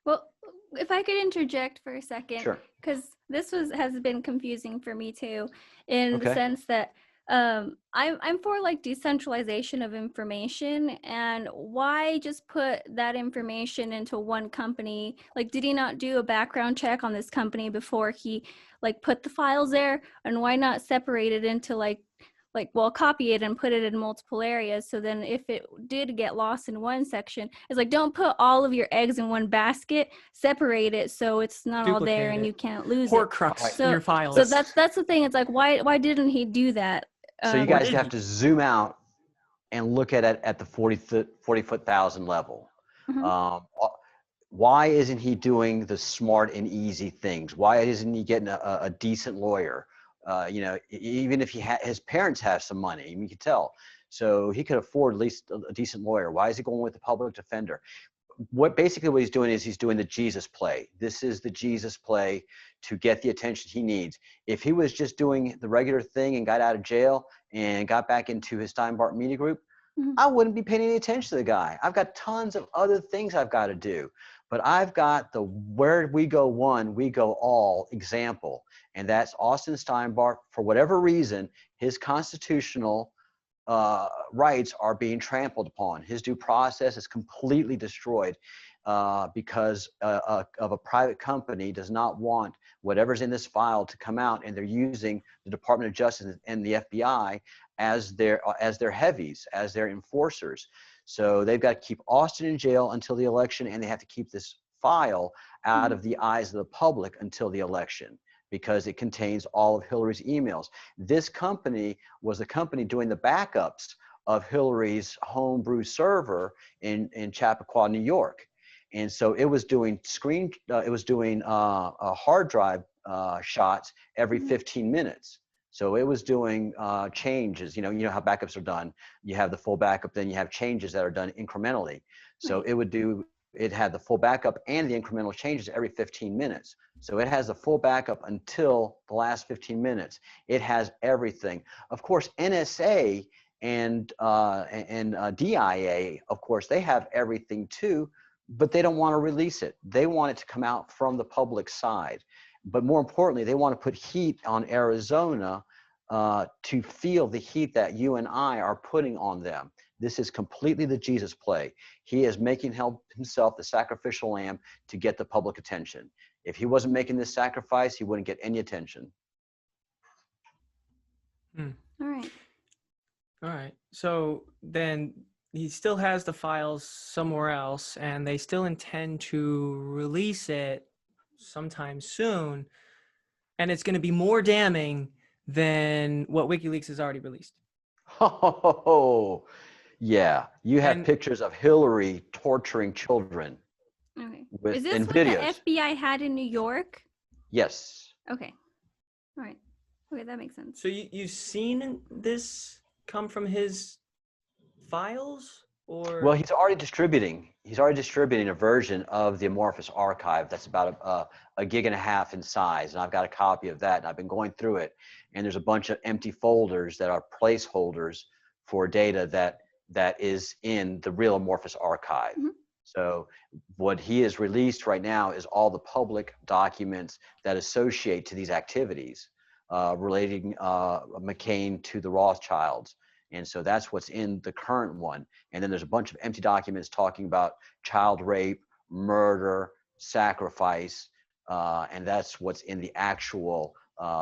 [SPEAKER 3] Well, if I could interject for a second,
[SPEAKER 1] Sure.
[SPEAKER 3] because this has been confusing for me too, in the
[SPEAKER 1] Okay.
[SPEAKER 3] sense that I'm for like decentralization of information, and why just put that information into one company? Like, did he not do a background check on this company before he like put the files there? And why not separate it into well, copy it and put it in multiple areas, so then if it did get lost in one section, it's like, don't put all of your eggs in one basket, separate it so it's not all there and you can't lose it.
[SPEAKER 2] Horcrux in your files.
[SPEAKER 3] So that's the thing. It's like, why didn't he do that?
[SPEAKER 1] So you guys have to zoom out and look at it at the 40,000 level.
[SPEAKER 3] Mhm.
[SPEAKER 1] Why isn't he doing the smart and easy things? Why isn't he getting a decent lawyer? You know, even if his parents have some money, you can tell. So he could afford at least a decent lawyer. Why is he going with the public defender? What he's doing is he's doing the Jesus play. This is the Jesus play to get the attention he needs. If he was just doing the regular thing and got out of jail and got back into his Steinbart media group,
[SPEAKER 3] Mhm.
[SPEAKER 1] I wouldn't be paying any attention to the guy. I've got tons of other things I've got to do. But I've got the where we go one, we go all example. And that's Austin Steinbart. For whatever reason, his constitutional rights are being trampled upon. His due process is completely destroyed because of a private company does not want whatever's in this file to come out, and they're using the Department of Justice and the FBI as their heavies, as their enforcers. So they've got to keep Austin in jail until the election, and they have to keep this file out of the eyes of the public until the election, because it contains all of Hillary's emails. This company was the company doing the backups of Hillary's homebrew server in Chappaqua, New York. And so it was doing hard drive shots every 15 minutes. So it was doing changes. You know how backups are done. You have the full backup, then you have changes that are done incrementally. So it had the full backup and the incremental changes every 15 minutes. So it has the full backup until the last 15 minutes. It has everything. Of course, NSA and DIA, of course, they have everything too, but they don't want to release it. They want it to come out from the public side. But more importantly, they want to put heat on Arizona to feel the heat that you and I are putting on them. This is completely the Jesus play. He is making himself the sacrificial lamb to get the public attention. If he wasn't making this sacrifice, he wouldn't get any attention.
[SPEAKER 3] All right.
[SPEAKER 2] All right. So then he still has the files somewhere else, and they still intend to release it sometime soon. And it's going to be more damning than what WikiLeaks has already released.
[SPEAKER 1] Oh, yeah. You have pictures of Hillary torturing children.
[SPEAKER 3] Okay.
[SPEAKER 1] Is
[SPEAKER 3] this what
[SPEAKER 1] videos.
[SPEAKER 3] the FBI had in New York?
[SPEAKER 1] Yes.
[SPEAKER 3] Okay. All right. Okay, that makes sense.
[SPEAKER 2] So you've seen this come from his files, or?
[SPEAKER 1] Well, he's already distributing a version of the amorphous archive that's about a gig and a half in size, and I've got a copy of that, and I've been going through it, and there's a bunch of empty folders that are placeholders for data that is in the real amorphous archive. Mm-hmm. So what he has released right now is all the public documents that associate to these activities. relating McCain to the Rothschilds. And so that's what's in the current one. And then there's a bunch of empty documents talking about child rape, murder, sacrifice, and that's what's in the actual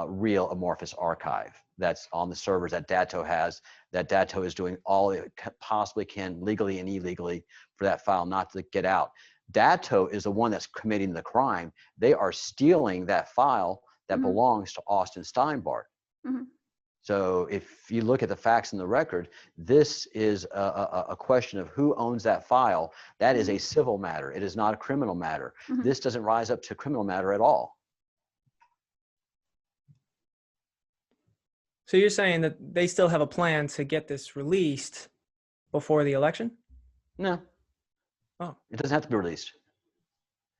[SPEAKER 1] real amorphous archive that's on the servers that Dato has, that Dato is doing all it possibly can legally and illegally for that file not to get out. Dato is the one that's committing the crime. They are stealing that file that belongs to Austin Steinbart. So if you look at the facts in the record, this is a question of who owns that file. That is a civil matter. It is not a criminal matter. This doesn't rise up to criminal matter at all.
[SPEAKER 2] So you're saying that they still have a plan to get this released before the election?
[SPEAKER 1] No.
[SPEAKER 2] Oh.
[SPEAKER 1] It doesn't have to be released.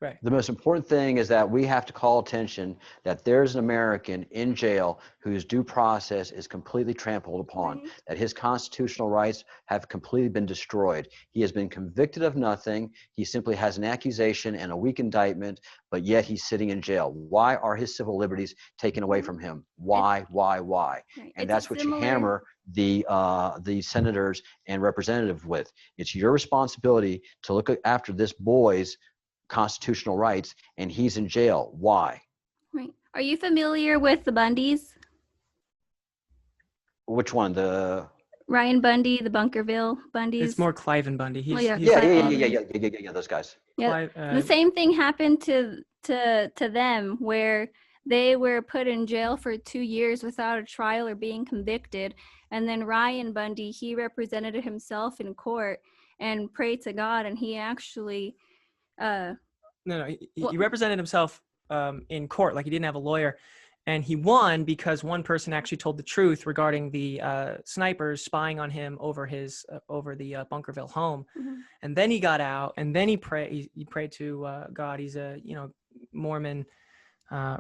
[SPEAKER 2] Right.
[SPEAKER 1] The most important thing is that we have to call attention that there's an American in jail whose due process is completely trampled upon, that his constitutional rights have completely been destroyed. He has been convicted of nothing. He simply has an accusation and a weak indictment, but yet he's sitting in jail. Why are his civil liberties taken away from him? Why? Right. And that's what you hammer the senators and representatives with. It's your responsibility to look after this boy's constitutional rights, and he's in jail. Why?
[SPEAKER 3] Right. Are you familiar with the Bundys?
[SPEAKER 1] Which one? The
[SPEAKER 3] Ryan Bundy, the Bunkerville Bundys?
[SPEAKER 2] It's more Cliven Bundy. He's,
[SPEAKER 1] yeah, those guys.
[SPEAKER 3] Yeah. The same thing happened to them, where they were put in jail for 2 years without a trial or being convicted. And then Ryan Bundy, he represented himself in court and prayed to God, and he actually
[SPEAKER 2] he represented himself in court, like he didn't have a lawyer, and he won because one person actually told the truth regarding the snipers spying on him over his over the Bunkerville home. And then he got out, and then he prayed to God. He's a Mormon,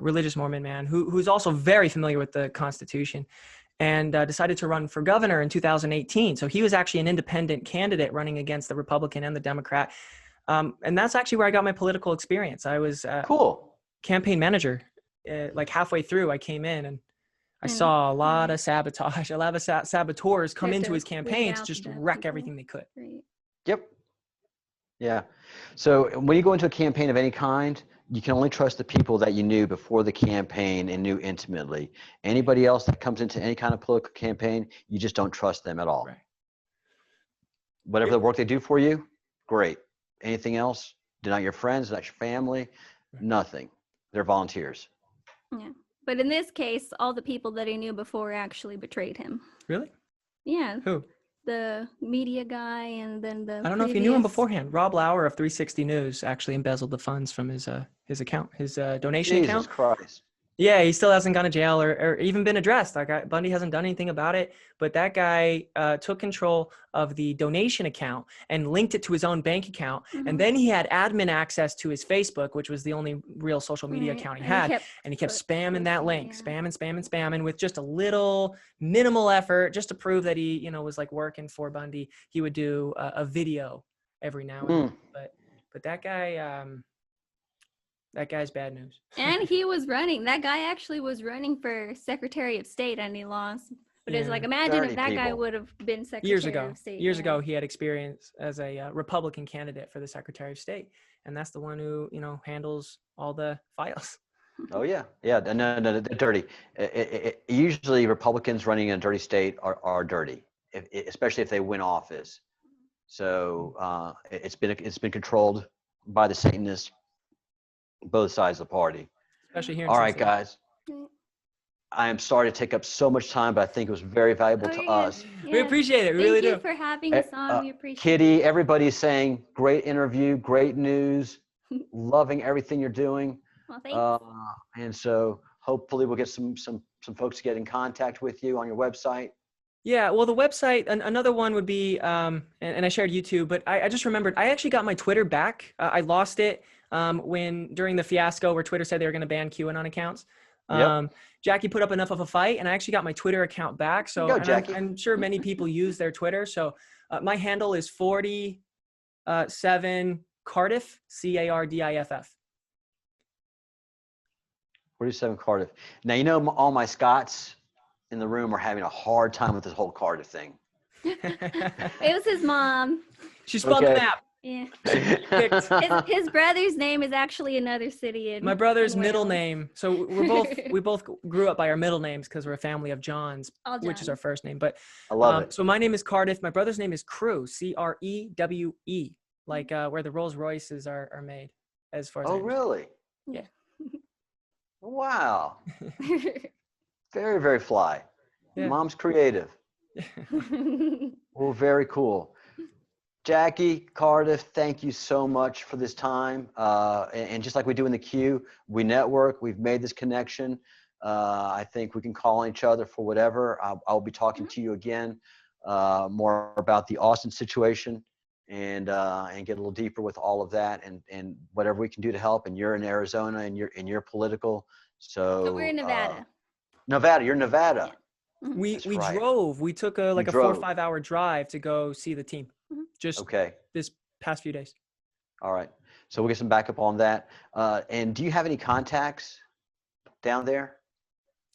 [SPEAKER 2] religious Mormon man who's also very familiar with the Constitution, and decided to run for governor in 2018. So he was actually an independent candidate running against the Republican and the Democrat. And that's actually where I got my political experience. I was campaign manager. Like halfway through, I came in and I saw a lot of sabotage, a lot of saboteurs come into his campaign to just wreck everything they could.
[SPEAKER 1] Yep. Yeah. So when you go into a campaign of any kind, you can only trust the people that you knew before the campaign and knew intimately. Anybody else that comes into any kind of political campaign, you just don't trust them at all.
[SPEAKER 2] Right.
[SPEAKER 1] Whatever the work they do for you, great. Anything else? They're not your friends, not your family, nothing. They're volunteers.
[SPEAKER 3] Yeah. But in this case, all the people that he knew before actually betrayed him.
[SPEAKER 2] Really?
[SPEAKER 3] Yeah.
[SPEAKER 2] Who?
[SPEAKER 3] The media guy, and then the
[SPEAKER 2] I don't know if you knew him beforehand. Rob Lauer of 360 News actually embezzled the funds from his account, his donation account.
[SPEAKER 1] Jesus Christ.
[SPEAKER 2] Yeah, he still hasn't gone to jail or even been addressed. Like Bundy hasn't done anything about it, but that guy took control of the donation account and linked it to his own bank account. And then he had admin access to his Facebook, which was the only real social media account he had. And he kept spamming that link, spamming with just a little minimal effort just to prove that he, was like working for Bundy. He would do a video every now and then. But that guy, that guy's bad news.
[SPEAKER 3] And he was running. That guy actually was running for Secretary of State, and he lost. But it's like, imagine if that guy would have been Secretary of State.
[SPEAKER 2] Years ago, he had experience as a Republican candidate for the Secretary of State. And that's the one who, handles all the files.
[SPEAKER 1] Oh, yeah. Yeah. No, they're dirty. Usually Republicans running in a dirty state are dirty, especially if they win office. So it's been controlled by the Satanists, both sides of the party.
[SPEAKER 2] Especially here in
[SPEAKER 1] All right, guys. I am sorry to take up so much time, but I think it was very valuable to us.
[SPEAKER 2] We appreciate it. We really do.
[SPEAKER 3] Thank you for having us on. We appreciate it.
[SPEAKER 1] Kitty, everybody's saying great interview, great news, loving everything you're doing.
[SPEAKER 3] Well, thanks.
[SPEAKER 1] And so hopefully we'll get some folks to get in contact with you on your website.
[SPEAKER 2] Yeah, well, the website, another one would be, and I shared YouTube, but I just remembered, I actually got my Twitter back. I lost it during the fiasco where Twitter said they were going to ban QAnon accounts. Jackie put up enough of a fight, and I actually got my Twitter account back. So I'm sure many people use their Twitter. So my handle is 47 Cardiff, Cardiff.
[SPEAKER 1] 47 Cardiff. Now, all my Scots in the room are having a hard time with this whole Cardiff thing.
[SPEAKER 3] It was his mom.
[SPEAKER 2] She spun the map.
[SPEAKER 3] Yeah.
[SPEAKER 2] Picked.
[SPEAKER 3] His brother's name is actually another city in
[SPEAKER 2] My brother's
[SPEAKER 3] in
[SPEAKER 2] middle
[SPEAKER 3] Wales.
[SPEAKER 2] name. So we both grew up by our middle names because we're a family of Johns,
[SPEAKER 3] All
[SPEAKER 2] which is
[SPEAKER 3] Johns.
[SPEAKER 2] our first name. But
[SPEAKER 1] I love it.
[SPEAKER 2] So my name is Cardiff. My brother's name is Crewe, Crewe, like where the Rolls Royces are made, as far as I
[SPEAKER 1] Oh,
[SPEAKER 2] understand.
[SPEAKER 1] really?
[SPEAKER 2] Yeah.
[SPEAKER 1] Wow. Very, very fly.
[SPEAKER 2] Yeah.
[SPEAKER 1] Mom's creative. Well, very cool. Jackie, Cardiff, thank you so much for this time. And just like we do in the queue, we network. We've made this connection. I think we can call on each other for whatever. I'll be talking to you again more about the Austin situation and get a little deeper with all of that and whatever we can do to help. And you're in Arizona and you're political. So
[SPEAKER 3] We're in Nevada.
[SPEAKER 1] Nevada, you're in Nevada.
[SPEAKER 3] Yeah.
[SPEAKER 2] We
[SPEAKER 1] right.
[SPEAKER 2] drove. We took a 4 or 5 hour drive to go see the team. Just
[SPEAKER 1] Okay.
[SPEAKER 2] this past few days.
[SPEAKER 1] All right. So we'll get some backup on that. And do you have any contacts down there?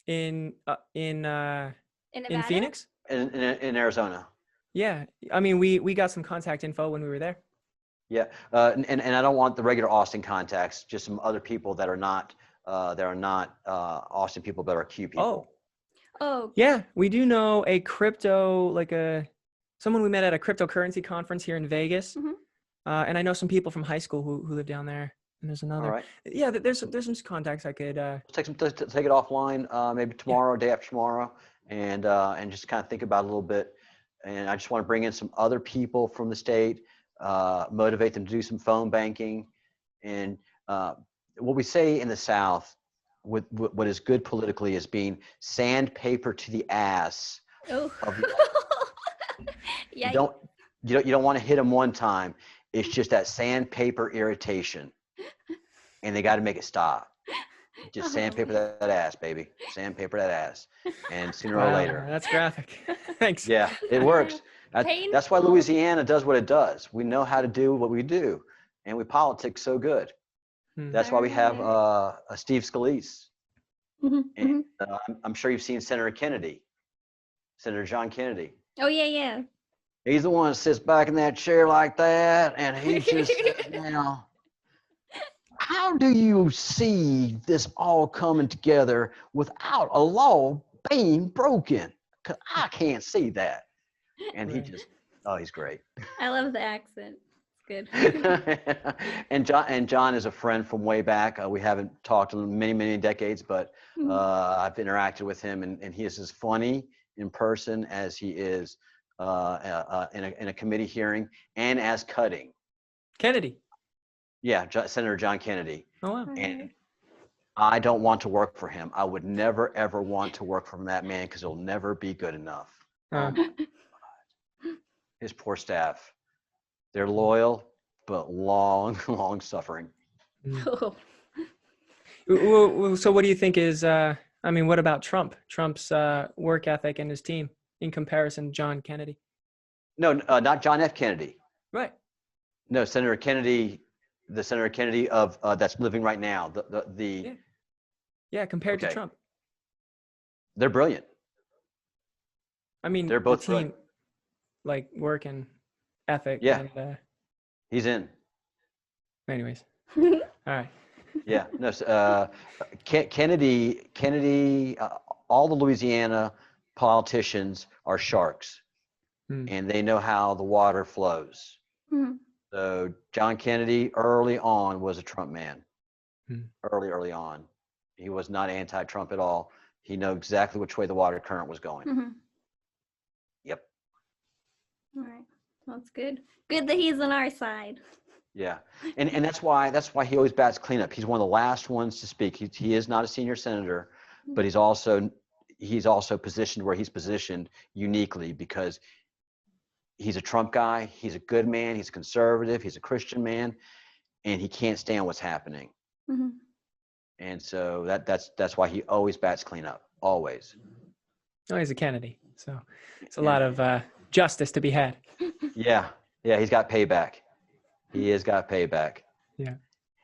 [SPEAKER 2] In Phoenix?
[SPEAKER 1] In Arizona?
[SPEAKER 2] Yeah. I mean, we got some contact info when we were there.
[SPEAKER 1] Yeah. And I don't want the regular Austin contacts, just some other people that are not Austin people, but are Q people.
[SPEAKER 3] Oh.
[SPEAKER 2] Yeah. We do know a crypto, someone we met at a cryptocurrency conference here in Vegas.
[SPEAKER 3] Mm-hmm.
[SPEAKER 2] And I know some people from high school who live down there. And there's another.
[SPEAKER 1] All right.
[SPEAKER 2] Yeah, there's some contacts I could.
[SPEAKER 1] Take it offline, maybe tomorrow, day after tomorrow, and just kind of think about it a little bit. And I just want to bring in some other people from the state, motivate them to do some phone banking, and what we say in the South, with what is good politically, is being sandpaper to the ass.
[SPEAKER 3] Oh.
[SPEAKER 1] You don't want to hit them one time. It's just that sandpaper irritation, and they got to make it stop. Just sandpaper that ass, baby. Sandpaper that ass, and sooner or later.
[SPEAKER 2] That's graphic. Thanks.
[SPEAKER 1] Yeah, it works. That's why Louisiana does what it does. We know how to do what we do, and we politics so good. That's why we have Steve Scalise.
[SPEAKER 3] Mm-hmm.
[SPEAKER 1] And I'm sure you've seen Senator John Kennedy.
[SPEAKER 3] Oh yeah.
[SPEAKER 1] He's the one that sits back in that chair like that, and he just now. How do you see this all coming together without a law being broken? Because I can't see that. And he just, he's great.
[SPEAKER 3] I love the accent. It's good.
[SPEAKER 1] and John is a friend from way back. We haven't talked in many, many decades, but I've interacted with him, and he is as funny in person as he is in a committee hearing, and as cutting.
[SPEAKER 2] Kennedy.
[SPEAKER 1] Yeah, Senator John Kennedy.
[SPEAKER 2] Oh, wow.
[SPEAKER 1] And I don't want to work for him. I would never, ever want to work for that man because he'll never be good enough. His poor staff. They're loyal, but long suffering.
[SPEAKER 3] Oh.
[SPEAKER 2] So what do you think is, what about Trump? Trump's work ethic and his team in comparison to John Kennedy?
[SPEAKER 1] No, not John F. Kennedy.
[SPEAKER 2] Right.
[SPEAKER 1] No, Senator Kennedy, the Senator Kennedy of that's living right now.
[SPEAKER 2] Yeah, compared to Trump.
[SPEAKER 1] They're brilliant.
[SPEAKER 2] I mean,
[SPEAKER 1] they're both
[SPEAKER 2] the team,
[SPEAKER 1] brilliant.
[SPEAKER 2] Like work and ethic.
[SPEAKER 1] Yeah.
[SPEAKER 2] And,
[SPEAKER 1] he's in.
[SPEAKER 2] Anyways. All right.
[SPEAKER 1] Yeah. No. Kennedy. All the Louisiana politicians are sharks, and they know how the water flows.
[SPEAKER 3] Mm-hmm.
[SPEAKER 1] So John Kennedy early on was a Trump man. Early on. He was not anti-Trump at all. He knew exactly which way the water current was going.
[SPEAKER 3] Mm-hmm.
[SPEAKER 1] Yep.
[SPEAKER 3] All right. That's good. Good that he's on our side.
[SPEAKER 1] Yeah. And that's why he always bats cleanup. He's one of the last ones to speak. He is not a senior senator, but he's also positioned where he's positioned uniquely because he's a Trump guy. He's a good man. He's a conservative. He's a Christian man, and he can't stand what's happening.
[SPEAKER 3] Mm-hmm.
[SPEAKER 1] And so that's why he always bats cleanup. Always.
[SPEAKER 2] Oh, he's a Kennedy, so it's a lot of justice to be had.
[SPEAKER 1] Yeah. He's got payback. He has got payback.
[SPEAKER 2] Yeah.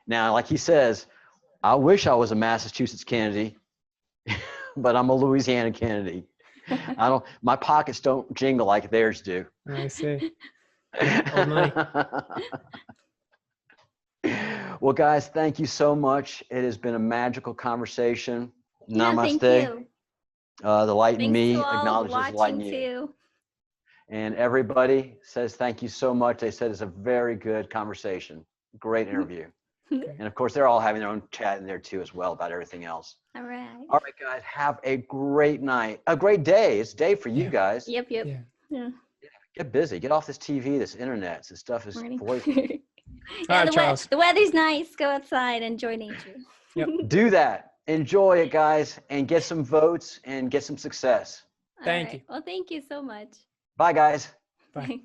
[SPEAKER 1] Now, like he says, I wish I was a Massachusetts Kennedy, but I'm a Louisiana Kennedy. My pockets don't jingle like theirs do.
[SPEAKER 2] I see. Old money.
[SPEAKER 1] Well, guys, thank you so much. It has been a magical conversation.
[SPEAKER 3] Yeah,
[SPEAKER 1] Namaste.
[SPEAKER 3] thank you.
[SPEAKER 1] The light in
[SPEAKER 3] Thanks
[SPEAKER 1] me
[SPEAKER 3] to all
[SPEAKER 1] acknowledges the light in
[SPEAKER 3] watching
[SPEAKER 1] you.
[SPEAKER 3] too.
[SPEAKER 1] And everybody says thank you so much. They said it's a very good conversation. Great interview. And of course, they're all having their own chat in there too as well about everything else.
[SPEAKER 3] All right.
[SPEAKER 1] All right, guys, have a great night. A great day. It's day for you guys.
[SPEAKER 3] Yep.
[SPEAKER 2] Yeah.
[SPEAKER 1] Get busy. Get off this TV, this internet. This stuff is poison.
[SPEAKER 2] All right,
[SPEAKER 3] the weather's nice. Go outside, enjoy nature.
[SPEAKER 2] Yep.
[SPEAKER 1] Do that. Enjoy it, guys, and get some votes and get some success.
[SPEAKER 2] Thank you.
[SPEAKER 3] Well, thank you so much.
[SPEAKER 1] Bye, guys.
[SPEAKER 2] Bye.